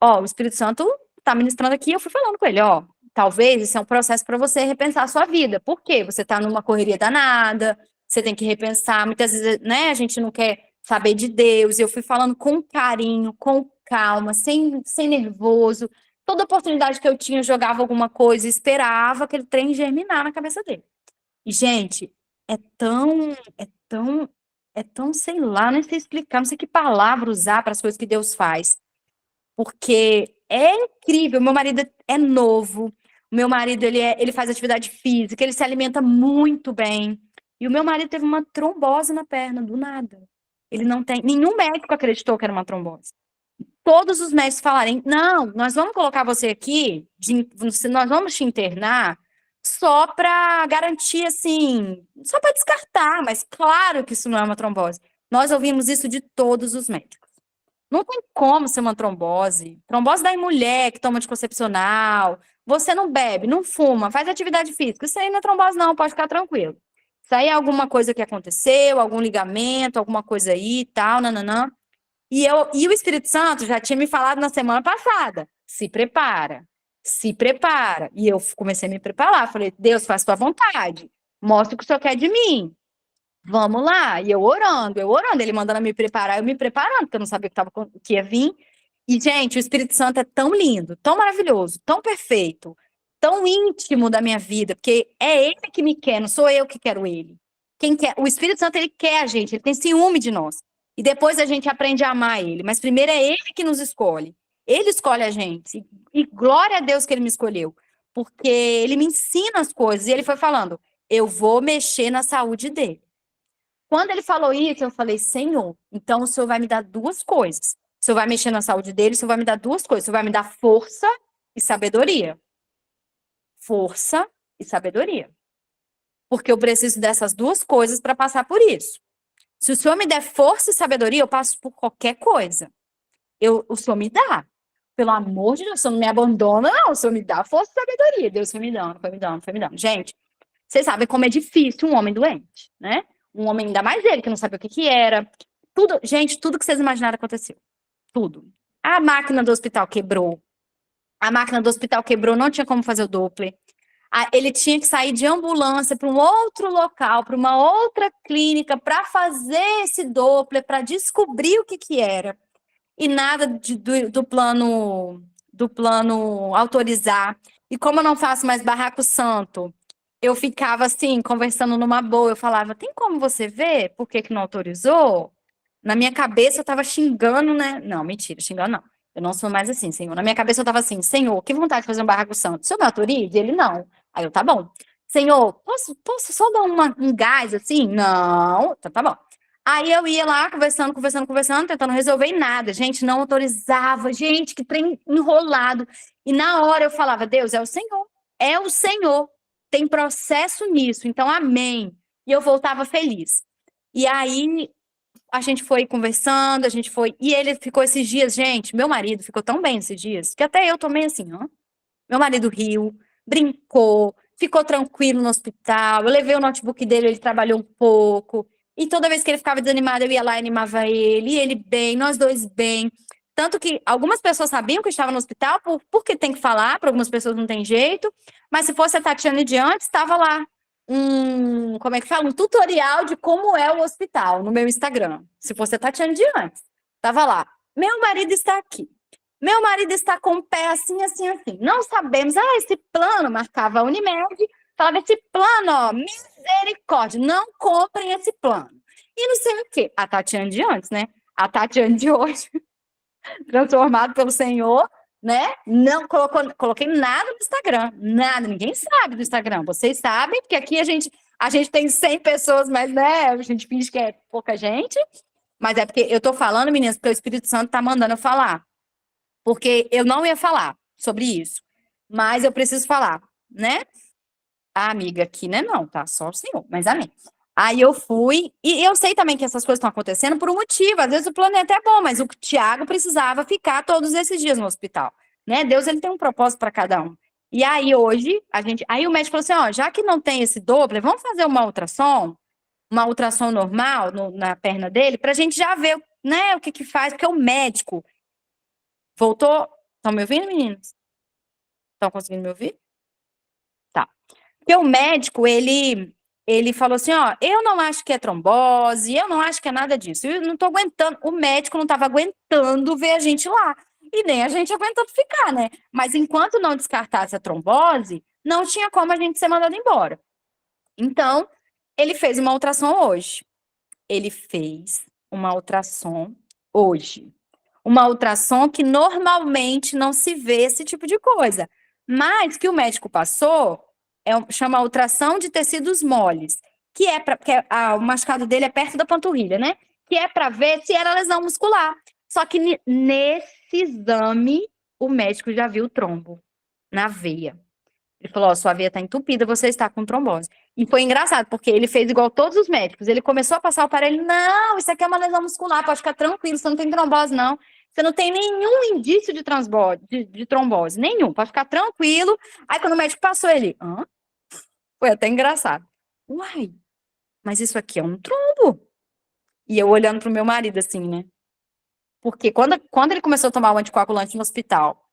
Ó, o Espírito Santo tá ministrando aqui, eu fui falando com ele, ó, talvez esse é um processo para você repensar a sua vida. Por quê? Você tá numa correria danada, você tem que repensar, muitas vezes, né, a gente não quer saber de Deus. E eu fui falando com carinho, com calma, sem nervoso. Toda oportunidade que eu tinha, eu jogava alguma coisa e esperava aquele trem germinar na cabeça dele. E, gente, é tão, é tão, é tão, sei lá, nem sei explicar, não sei que palavra usar para as coisas que Deus faz. Porque é incrível, meu marido é novo, o meu marido ele faz atividade física, ele se alimenta muito bem. E o meu marido teve uma trombose na perna, do nada. Ele não tem, nenhum médico acreditou que era uma trombose. Todos os médicos falarem, não, nós vamos colocar você aqui, nós vamos te internar só para garantir, assim, só para descartar, mas claro que isso não é uma trombose. Nós ouvimos isso de todos os médicos. Não tem como ser uma trombose. Trombose dá em mulher que toma anticoncepcional. Você não bebe, não fuma, faz atividade física. Isso aí não é trombose, não, pode ficar tranquilo. Isso aí é alguma coisa que aconteceu, algum ligamento, alguma coisa aí e tal, nananã. E o Espírito Santo já tinha me falado na semana passada. Se prepara, se prepara. E eu comecei a me preparar. Falei, Deus, faz tua vontade. mostra o que o Senhor quer de mim. Vamos lá. E eu orando, ele mandando me preparar, eu me preparando, porque eu não sabia que ia vir. E, gente, o Espírito Santo é tão lindo, tão maravilhoso, tão perfeito, tão íntimo da minha vida, porque é ele que me quer, não sou eu que quero ele. Quem quer? O Espírito Santo, ele quer a gente, ele tem ciúme de nós. E depois a gente aprende a amar ele. Mas primeiro é ele que nos escolhe. Ele escolhe a gente. E glória a Deus que ele me escolheu. Porque ele me ensina as coisas. E ele foi falando, eu vou mexer na saúde dele. Quando ele falou isso, eu falei, Senhor, então o Senhor vai me dar duas coisas. O Senhor vai mexer na saúde dele, o Senhor vai me dar duas coisas. O Senhor vai me dar força e sabedoria. Força e sabedoria. Porque eu preciso dessas duas coisas para passar por isso. Se o Senhor me der força e sabedoria, eu passo por qualquer coisa. O Senhor me dá. Pelo amor de Deus, o Senhor não me abandona, não. O Senhor me dá força e sabedoria. Deus foi me dando, foi me dando, foi me dando. Gente, vocês sabem como é difícil um homem doente, né? Um homem, ainda mais ele, que não sabia o que era. Tudo, gente, tudo que vocês imaginaram aconteceu. Tudo. A máquina do hospital quebrou. A máquina do hospital quebrou, não tinha como fazer o Doppler. Ele tinha que sair de ambulância para um outro local, para uma outra clínica, para fazer esse Doppler, para descobrir o que era. E nada do plano autorizar. E como eu não faço mais barraco santo, eu ficava assim, conversando numa boa, eu falava, tem como você ver por que não autorizou? Na minha cabeça eu tava xingando, né? Não, mentira, xingando não. Eu não sou mais assim, Senhor. Na minha cabeça eu tava assim, Senhor, que vontade de fazer um barraco santo. O Senhor me autoriza? E ele, não. Aí eu, tá bom. Senhor, posso só dar um gás assim? Não. Então tá bom. Aí eu ia lá, conversando, tentando resolver e nada. Gente, não autorizava. Gente, que trem enrolado. E na hora eu falava, Deus, é o Senhor. É o Senhor. Tem processo nisso. Então, amém. E eu voltava feliz. E aí a gente foi conversando, E ele ficou esses dias, gente, meu marido ficou tão bem esses dias, que até eu tomei assim, ó. Meu marido riu, brincou, ficou tranquilo no hospital. Eu levei o notebook dele, ele trabalhou um pouco. E toda vez que ele ficava desanimado, eu ia lá e animava ele. E ele bem, nós dois bem. Tanto que algumas pessoas sabiam que eu estava no hospital, porque tem que falar, para algumas pessoas não tem jeito. Mas se fosse a Tatiane de antes, estava lá como é que fala? Um tutorial de como é o hospital no meu Instagram. Se fosse a Tatiane de antes, estava lá. Meu marido está aqui. Meu marido está com o pé assim, assim, assim. Não sabemos. Esse plano, marcava a Unimed, falava, esse plano, ó, misericórdia, não comprem esse plano. E não sei o quê. A Tatiane de antes, né? A Tatiane de hoje, transformado pelo Senhor, né? Não coloquei nada no Instagram. Nada, ninguém sabe do Instagram. Vocês sabem, porque aqui a gente tem 100 pessoas, mas, né, a gente finge que é pouca gente. Mas é porque eu tô falando, meninas, porque o Espírito Santo tá mandando eu falar. Porque eu não ia falar sobre isso. Mas eu preciso falar, né? A amiga aqui, né? Não, tá? Só o Senhor, mas amém. Aí eu fui, e eu sei também que essas coisas estão acontecendo por um motivo. Às vezes o plano é até bom, mas o Tiago precisava ficar todos esses dias no hospital, né? Deus, ele tem um propósito para cada um. E aí hoje, aí o médico falou assim, ó, já que não tem esse Doppler, vamos fazer uma ultrassom normal na perna dele, pra gente já ver, né, o que faz, porque o médico voltou. Estão me ouvindo, meninos? Estão conseguindo me ouvir? Tá. Porque o médico, ele falou assim, ó, eu não acho que é trombose, eu não acho que é nada disso. Eu não tô aguentando, o médico não estava aguentando ver a gente lá. E nem a gente aguentando ficar, né? Mas enquanto não descartasse a trombose, não tinha como a gente ser mandado embora. Então, ele fez uma ultrassom hoje. Ele fez uma ultrassom hoje. Uma ultrassom que normalmente não se vê esse tipo de coisa. Mas que o médico passou, chama ultrassom de tecidos moles, que é para, o machucado dele é perto da panturrilha, né? Que é para ver se era lesão muscular. Só que nesse exame, o médico já viu o trombo na veia. Ele falou, ó, sua veia está entupida, você está com trombose. E foi engraçado, porque ele fez igual todos os médicos. Ele começou a passar o aparelho, não, isso aqui é uma lesão muscular, pode ficar tranquilo, você não tem trombose, não. Você não tem nenhum indício de trombose, nenhum, pode ficar tranquilo. Aí quando o médico passou, ele, hã? Foi até engraçado. Uai, mas isso aqui é um trombo. E eu olhando pro meu marido assim, né? Porque quando ele começou a tomar o anticoagulante no hospital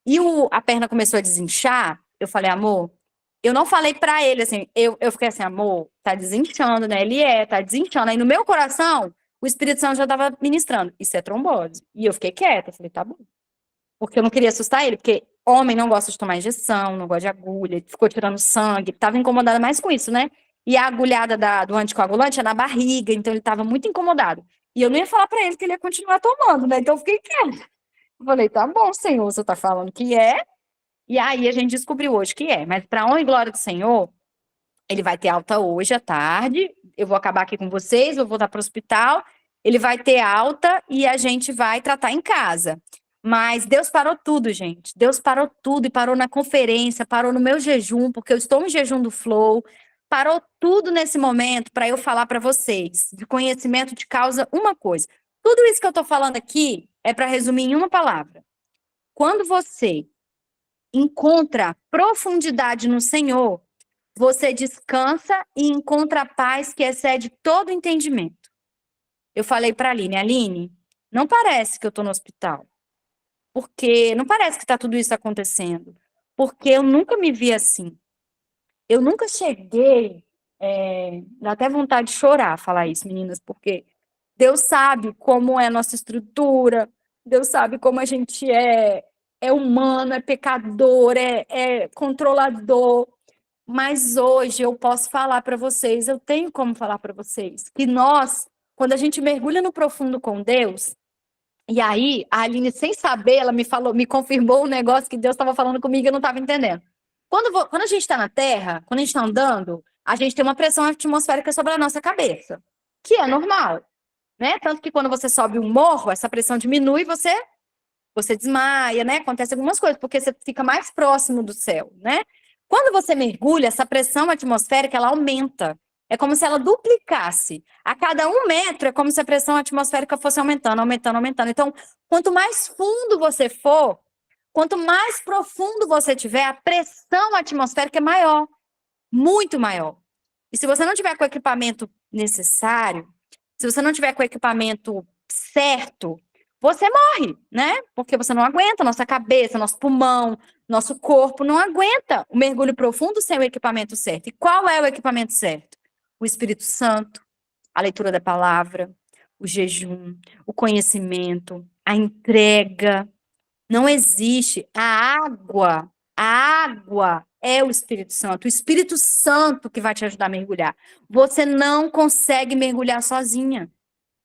e a perna começou a desinchar, eu falei, amor, Eu não falei pra ele, assim, eu fiquei assim, amor, tá desinchando, né? Ele tá desinchando. Aí no meu coração, o Espírito Santo já tava ministrando. Isso é trombose. E eu fiquei quieta, falei, tá bom. Porque eu não queria assustar ele, porque homem não gosta de tomar injeção, não gosta de agulha, ele ficou tirando sangue, tava incomodado mais com isso, né? E a agulhada do anticoagulante é na barriga, então ele tava muito incomodado. E eu não ia falar pra ele que ele ia continuar tomando, né? Então eu fiquei quieta. Eu falei, tá bom, senhor, você tá falando que é. E aí a gente descobriu hoje que é. Mas pra honra e glória do Senhor, ele vai ter alta hoje à tarde. Eu vou acabar aqui com vocês, vou voltar para o hospital. Ele vai ter alta e a gente vai tratar em casa. Mas Deus parou tudo, gente. Deus parou tudo e parou na conferência, parou no meu jejum, porque eu estou em jejum do Flow. Parou tudo nesse momento para eu falar para vocês, de conhecimento de causa, uma coisa. Tudo isso que eu estou falando aqui é para resumir em uma palavra. Quando você encontra profundidade no Senhor, você descansa e encontra a paz que excede todo entendimento. Eu falei para a Aline, não parece que eu estou no hospital, porque não parece que está tudo isso acontecendo, porque eu nunca me vi assim. Eu nunca cheguei, dá até vontade de chorar falar isso, meninas, porque Deus sabe como é a nossa estrutura, Deus sabe como a gente é humano, é pecador, é controlador. Mas hoje eu posso falar para vocês, eu tenho como falar para vocês, que nós, quando a gente mergulha no profundo com Deus, e aí a Aline, sem saber, ela me falou, me confirmou um negócio que Deus estava falando comigo e eu não estava entendendo. Quando a gente está na Terra, quando a gente está andando, a gente tem uma pressão atmosférica sobre a nossa cabeça, que é normal, né? Tanto que quando você sobe um morro, essa pressão diminui e você desmaia, né? Acontece algumas coisas, porque você fica mais próximo do céu, né? Quando você mergulha, essa pressão atmosférica, ela aumenta. É como se ela duplicasse. A cada 1 metro, é como se a pressão atmosférica fosse aumentando, aumentando, aumentando. Então, quanto mais fundo você for, quanto mais profundo você tiver, a pressão atmosférica é maior, muito maior. E se você não tiver com o equipamento necessário, se você não tiver com o equipamento certo, você morre, né? Porque você não aguenta, nossa cabeça, nosso pulmão, nosso corpo não aguenta o mergulho profundo sem o equipamento certo. E qual é o equipamento certo? O Espírito Santo, a leitura da palavra, o jejum, o conhecimento, a entrega. Não existe. A água é o Espírito Santo. O Espírito Santo que vai te ajudar a mergulhar. Você não consegue mergulhar sozinha.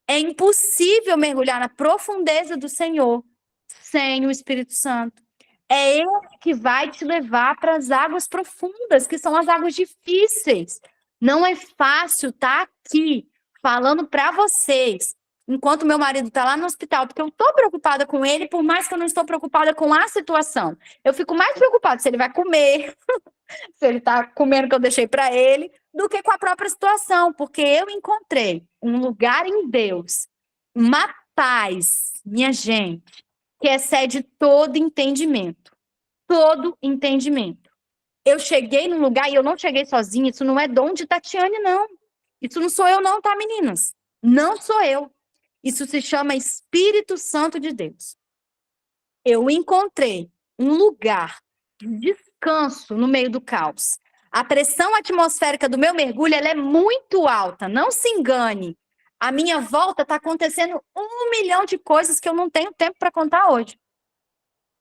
É impossível mergulhar na profundeza do Senhor sem o Espírito Santo. É Ele que vai te levar para as águas profundas, que são as águas difíceis. Não é fácil estar aqui falando para vocês, enquanto meu marido está lá no hospital, porque eu estou preocupada com ele, por mais que eu não estou preocupada com a situação. Eu fico mais preocupada se ele vai comer, se ele está comendo o que eu deixei para ele, do que com a própria situação, porque eu encontrei um lugar em Deus, uma paz, minha gente, que excede todo entendimento. Todo entendimento. Eu cheguei num lugar e eu não cheguei sozinha, isso não é dom de Tatiane, não. Isso não sou eu, não, tá, meninas? Não sou eu. Isso se chama Espírito Santo de Deus. Eu encontrei um lugar de descanso no meio do caos. A pressão atmosférica do meu mergulho ela é muito alta, não se engane. A minha volta está acontecendo 1 milhão de coisas que eu não tenho tempo para contar hoje.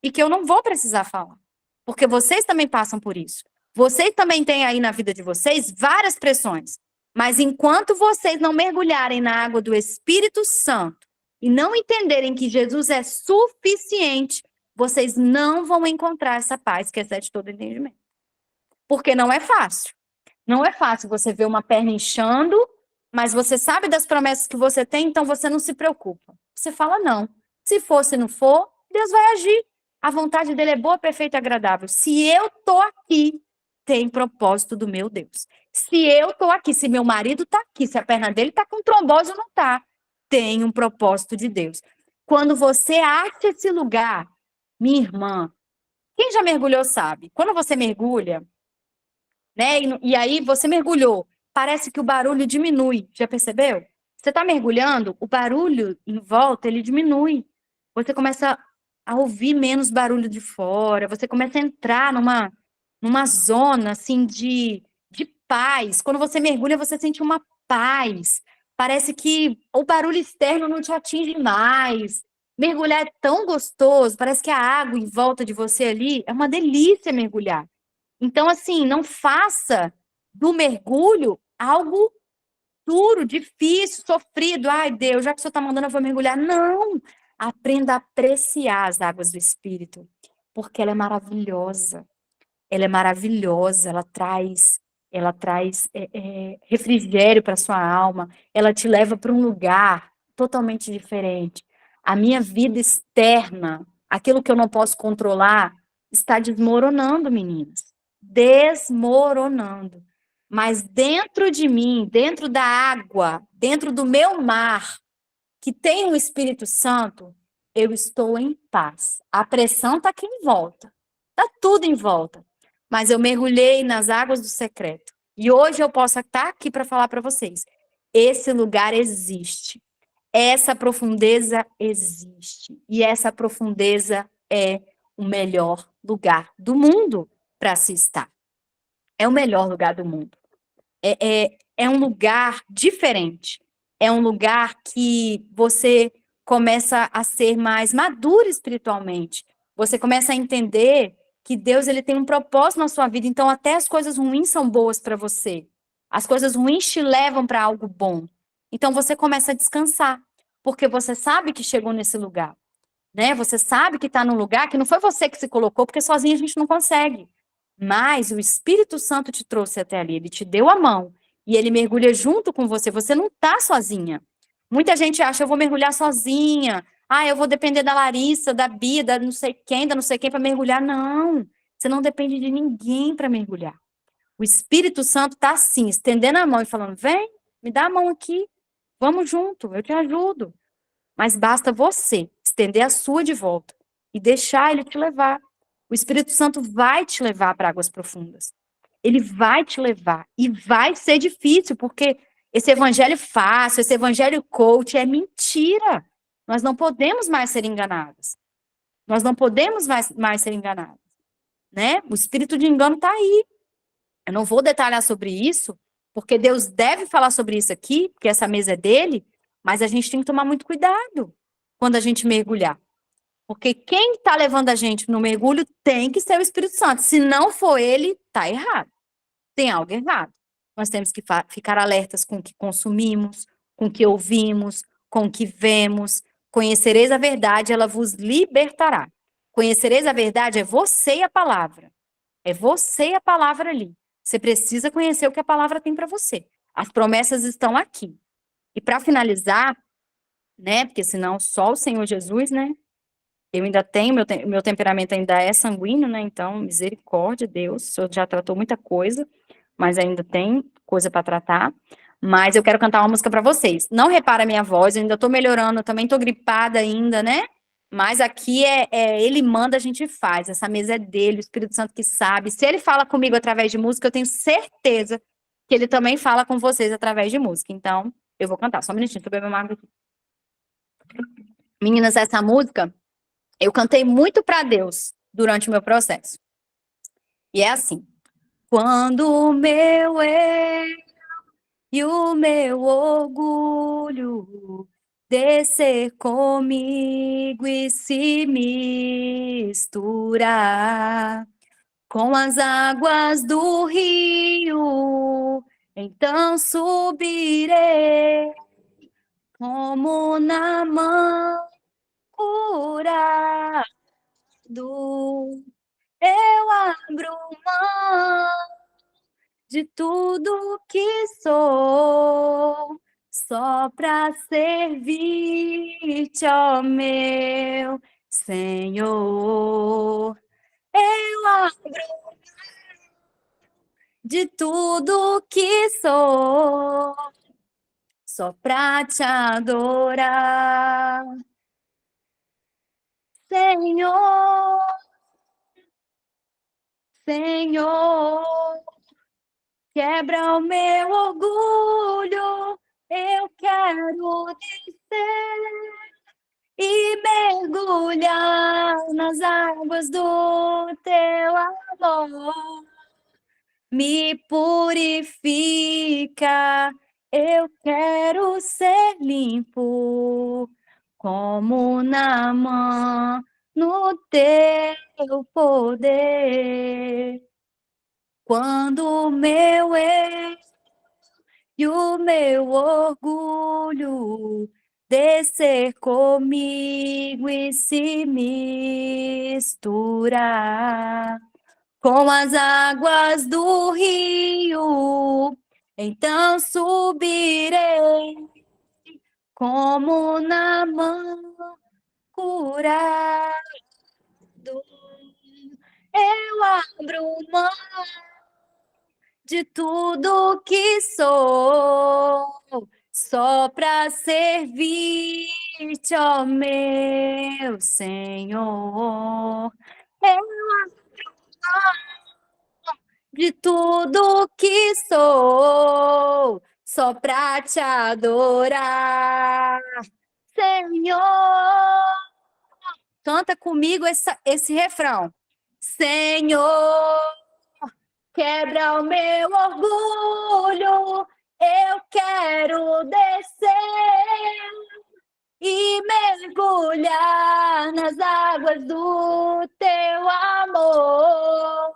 E que eu não vou precisar falar. Porque vocês também passam por isso. Vocês também têm aí na vida de vocês várias pressões. Mas enquanto vocês não mergulharem na água do Espírito Santo e não entenderem que Jesus é suficiente, vocês não vão encontrar essa paz que excede todo entendimento. Porque não é fácil. Não é fácil você ver uma perna inchando, mas você sabe das promessas que você tem, então você não se preocupa. Você fala não. Se for, se não for, Deus vai agir. A vontade dele é boa, perfeita e agradável. Se eu tô aqui, tem propósito do meu Deus. Se eu tô aqui, se meu marido tá aqui, se a perna dele tá com trombose ou não tá, tem um propósito de Deus. Quando você acha esse lugar, minha irmã, quem já mergulhou sabe. Quando você mergulha, né, e aí você mergulhou, parece que o barulho diminui. Já percebeu? Você tá mergulhando, o barulho em volta, ele diminui. Você começa a ouvir menos barulho de fora, você começa a entrar numa zona assim de paz. Quando você mergulha, você sente uma paz. Parece que o barulho externo não te atinge mais. Mergulhar é tão gostoso, parece que a água em volta de você ali é uma delícia mergulhar. Então, assim, não faça do mergulho algo duro, difícil, sofrido. Ai, Deus, já que o Senhor está mandando, eu vou mergulhar. Não! Aprenda a apreciar as águas do Espírito, porque ela é maravilhosa. Ela é maravilhosa, ela traz refrigério para sua alma, ela te leva para um lugar totalmente diferente. A minha vida externa, aquilo que eu não posso controlar, está desmoronando, meninas. Desmoronando. Mas dentro de mim, dentro da água, dentro do meu mar, que tem o Espírito Santo, eu estou em paz. A pressão está aqui em volta, está tudo em volta. Mas eu mergulhei nas águas do secreto. E hoje eu posso estar aqui para falar para vocês. Esse lugar existe. Essa profundeza existe. E essa profundeza é o melhor lugar do mundo para se estar. É o melhor lugar do mundo. É um lugar diferente. É um lugar que você começa a ser mais maduro espiritualmente. Você começa a entender que Deus ele tem um propósito na sua vida. Então, até as coisas ruins são boas para você. As coisas ruins te levam para algo bom. Então, você começa a descansar, porque você sabe que chegou nesse lugar, né? Você sabe que está num lugar que não foi você que se colocou, porque sozinho a gente não consegue. Mas o Espírito Santo te trouxe até ali, ele te deu a mão e ele mergulha junto com você. Você não está sozinha. Muita gente acha, eu vou mergulhar sozinha. Ah, eu vou depender da Larissa, da Bia, da não sei quem para mergulhar. Não, você não depende de ninguém para mergulhar. O Espírito Santo está assim, estendendo a mão e falando: vem, me dá a mão aqui, vamos junto, eu te ajudo. Mas basta você estender a sua de volta e deixar ele te levar. O Espírito Santo vai te levar para águas profundas. Ele vai te levar. E vai ser difícil, porque esse evangelho fácil, esse evangelho coach é mentira. Nós não podemos mais ser enganados. Nós não podemos mais ser enganados. Né? O espírito de engano está aí. Eu não vou detalhar sobre isso, porque Deus deve falar sobre isso aqui, porque essa mesa é dele, mas a gente tem que tomar muito cuidado quando a gente mergulhar. Porque quem está levando a gente no mergulho tem que ser o Espírito Santo. Se não for ele, está errado. Tem algo errado. Nós temos que ficar alertas com o que consumimos, com o que ouvimos, com o que vemos. Conhecereis a verdade, ela vos libertará. Conhecereis a verdade é você e a palavra. É você e a palavra ali. Você precisa conhecer o que a palavra tem para você. As promessas estão aqui. E para finalizar, né? Porque senão só o Senhor Jesus, né? Eu ainda tenho, meu temperamento ainda é sanguíneo, né? Então, misericórdia, Deus, o Senhor já tratou muita coisa, mas ainda tem coisa para tratar. Mas eu quero cantar uma música para vocês. Não repara a minha voz, eu ainda tô melhorando, eu também tô gripada ainda, né? Mas aqui ele manda, a gente faz. Essa mesa é dele, o Espírito Santo que sabe. Se ele fala comigo através de música, eu tenho certeza que ele também fala com vocês através de música. Então, eu vou cantar. Só um minutinho, deixa eu beber uma água aqui. Meninas, essa música eu cantei muito para Deus durante o meu processo. E é assim: quando o meu eu e o meu orgulho descer comigo e se misturar com as águas do rio, então subirei como na mancura do eu abro mão de tudo que sou, só para servir-te, ó meu Senhor. Eu abro de tudo que sou, só para te adorar, Senhor, Senhor. Quebra o meu orgulho, eu quero descer e mergulhar nas águas do teu amor. me purifica. Eu quero ser limpo, como Naamã, no teu poder. Quando o meu eu e o meu orgulho descer comigo e se misturar com as águas do rio, então subirei como na mão curado. Eu abro mão de tudo que sou, só para servir-te, ó meu Senhor. Eu de tudo que sou, só para te adorar, Senhor. Canta comigo esse refrão. Senhor, quebra o meu orgulho, eu quero descer e mergulhar nas águas do teu amor.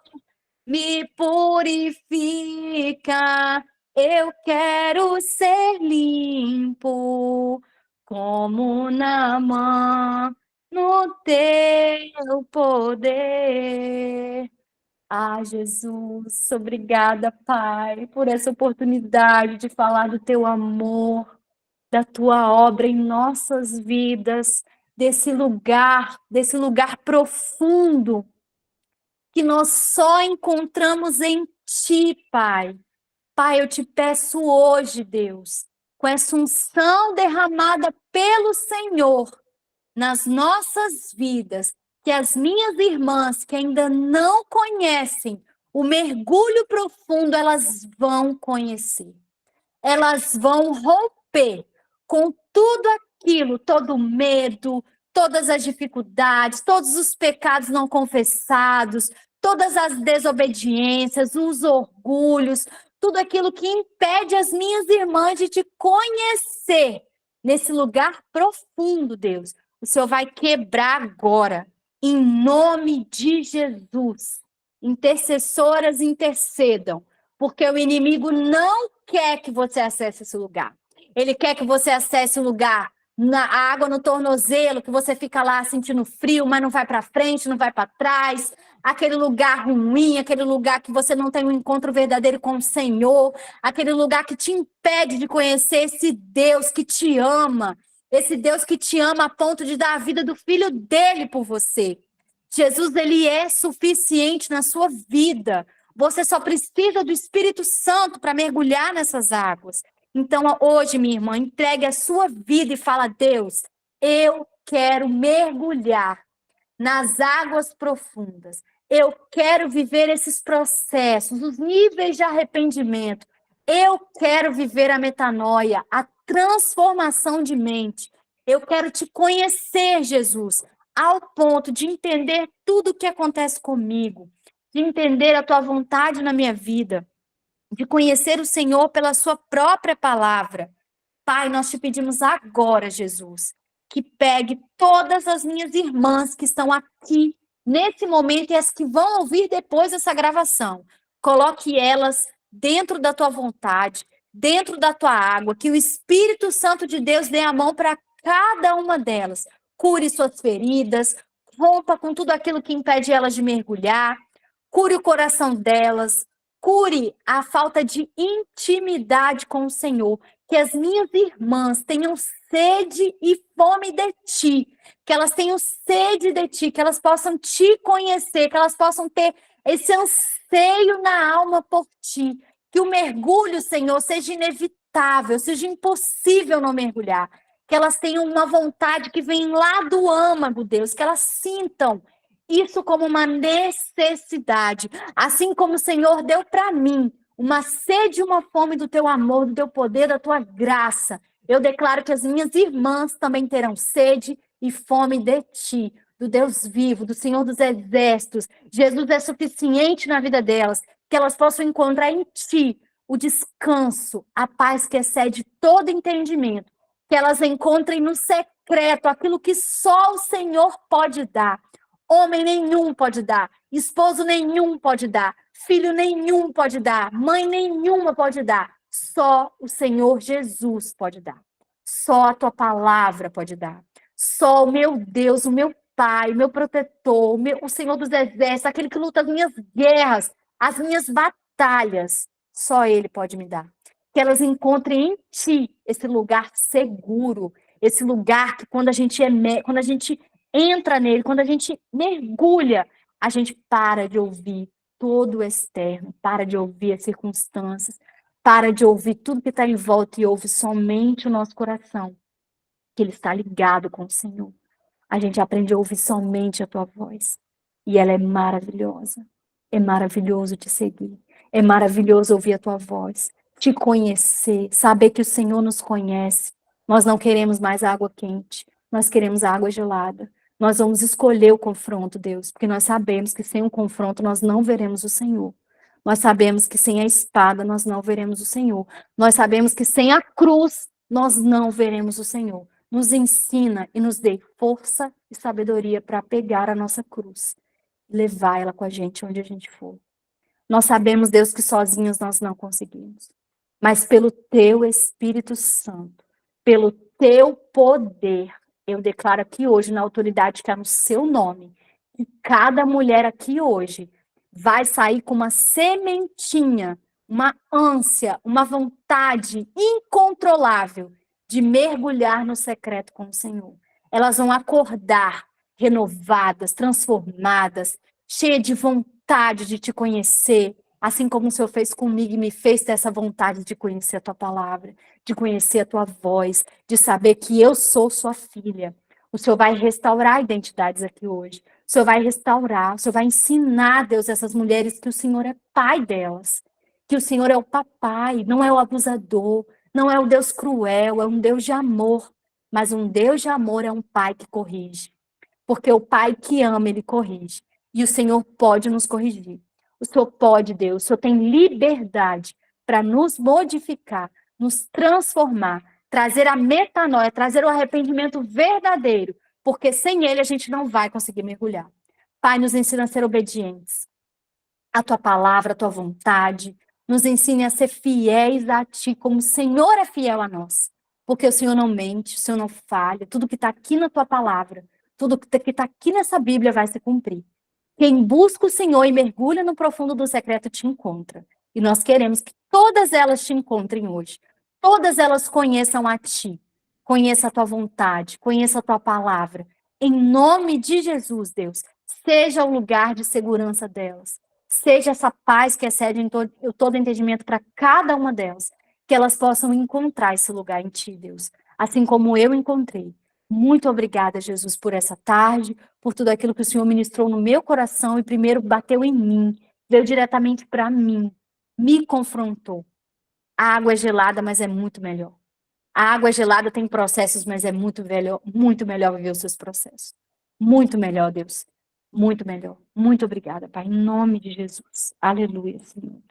Me purifica, eu quero ser limpo, como Naamã, no teu poder. Ah, Jesus, obrigada, Pai, por essa oportunidade de falar do teu amor, da tua obra em nossas vidas, desse lugar profundo que nós só encontramos em ti, Pai. Pai, eu te peço hoje, Deus, com essa unção derramada pelo Senhor nas nossas vidas, que as minhas irmãs que ainda não conhecem o mergulho profundo, elas vão conhecer. Elas vão romper com tudo aquilo, todo o medo, todas as dificuldades, todos os pecados não confessados, todas as desobediências, os orgulhos, tudo aquilo que impede as minhas irmãs de te conhecer nesse lugar profundo, Deus. O Senhor vai quebrar agora, em nome de Jesus. Intercessoras, intercedam, porque o inimigo não quer que você acesse esse lugar. Ele quer que você acesse o lugar na água no tornozelo, que você fica lá sentindo frio, mas não vai para frente, não vai para trás. Aquele lugar ruim, aquele lugar que você não tem um encontro verdadeiro com o Senhor, aquele lugar que te impede de conhecer esse Deus que te ama, esse Deus que te ama a ponto de dar a vida do filho dele por você. Jesus, ele é suficiente na sua vida. Você só precisa do Espírito Santo para mergulhar nessas águas. Então, hoje, minha irmã, entregue a sua vida e fala: Deus, eu quero mergulhar nas águas profundas. Eu quero viver esses processos, os níveis de arrependimento. Eu quero viver a metanoia, a transformação de mente. Eu quero te conhecer, Jesus, ao ponto de entender tudo o que acontece comigo, de entender a tua vontade na minha vida, de conhecer o Senhor pela sua própria palavra. Pai, nós te pedimos agora, Jesus, que pegue todas as minhas irmãs que estão aqui nesse momento e as que vão ouvir depois dessa gravação. Coloque elas dentro da tua vontade, dentro da tua água, que o Espírito Santo de Deus dê a mão para cada uma delas. Cure suas feridas, rompa com tudo aquilo que impede elas de mergulhar, cure o coração delas, cure a falta de intimidade com o Senhor. Que as minhas irmãs tenham sede e fome de ti, que elas tenham sede de ti, que elas possam te conhecer, que elas possam ter esse anseio na alma por ti, que o mergulho, Senhor, seja inevitável, seja impossível não mergulhar, que elas tenham uma vontade que vem lá do âmago, Deus, que elas sintam isso como uma necessidade, assim como o Senhor deu para mim, uma sede e uma fome do teu amor, do teu poder, da tua graça. Eu declaro que as minhas irmãs também terão sede e fome de ti, do Deus vivo, do Senhor dos exércitos. Jesus é suficiente na vida delas. que elas possam encontrar em Ti o descanso, a paz que excede todo entendimento, que elas encontrem no secreto aquilo que só o Senhor pode dar. Homem nenhum pode dar, esposo nenhum pode dar, filho nenhum pode dar, mãe nenhuma pode dar. Só o Senhor Jesus pode dar. Só a tua palavra pode dar. Só o meu Deus, o meu Pai, o meu protetor, o Senhor dos exércitos, aquele que luta as minhas guerras, as minhas batalhas, só Ele pode me dar. Que elas encontrem em Ti esse lugar seguro, esse lugar que quando a gente entra nele, quando a gente mergulha, a gente para de ouvir todo o externo, para de ouvir as circunstâncias, para de ouvir tudo que está em volta e ouve somente o nosso coração, que ele está ligado com o Senhor. A gente aprende a ouvir somente a tua voz. E ela é maravilhosa. É maravilhoso te seguir. É maravilhoso ouvir a tua voz. Te conhecer. Saber que o Senhor nos conhece. Nós não queremos mais água quente. Nós queremos água gelada. Nós vamos escolher o confronto, Deus. Porque nós sabemos que sem o confronto nós não veremos o Senhor. Nós sabemos que sem a espada nós não veremos o Senhor. Nós sabemos que sem a cruz nós não veremos o Senhor. Nos ensina e nos dê força e sabedoria para pegar a nossa cruz e levar ela com a gente onde a gente for. Nós sabemos, Deus, que sozinhos nós não conseguimos, mas pelo teu Espírito Santo, pelo teu poder, eu declaro aqui hoje, na autoridade que é no seu nome, que cada mulher aqui hoje vai sair com uma sementinha, uma ânsia, uma vontade incontrolável de mergulhar no secreto com o Senhor. Elas vão acordar renovadas, transformadas, cheias de vontade de te conhecer, assim como o Senhor fez comigo e me fez ter essa vontade de conhecer a tua palavra, de conhecer a tua voz, de saber que eu sou sua filha. O Senhor vai restaurar identidades aqui hoje. O Senhor vai restaurar, o Senhor vai ensinar, Deus, essas mulheres que o Senhor é pai delas, que o Senhor é o papai, não é o abusador, não é um Deus cruel, é um Deus de amor. Mas um Deus de amor é um pai que corrige. Porque o pai que ama, ele corrige. E o Senhor pode nos corrigir. O Senhor pode, Deus. O Senhor tem liberdade para nos modificar, nos transformar, trazer a metanoia, trazer o arrependimento verdadeiro. Porque sem ele a gente não vai conseguir mergulhar. Pai, nos ensina a ser obedientes. A tua palavra, a tua vontade. Nos ensine a ser fiéis a ti, como o Senhor é fiel a nós. Porque o Senhor não mente, o Senhor não falha. Tudo que está aqui na tua palavra, tudo que está aqui nessa Bíblia vai se cumprir. Quem busca o Senhor e mergulha no profundo do secreto te encontra. E nós queremos que todas elas te encontrem hoje. Todas elas conheçam a ti. Conheça a tua vontade, conheça a tua palavra. Em nome de Jesus, Deus, seja o lugar de segurança delas. Seja essa paz que excede em todo entendimento para cada uma delas. Que elas possam encontrar esse lugar em ti, Deus. Assim como eu encontrei. Muito obrigada, Jesus, por essa tarde, por tudo aquilo que o Senhor ministrou no meu coração e primeiro bateu em mim, veio diretamente para mim, me confrontou. A água é gelada, mas é muito melhor. A água gelada tem processos, mas é muito melhor viver os seus processos. Muito melhor, Deus. Muito melhor. Muito obrigada, Pai, em nome de Jesus. Aleluia, Senhor.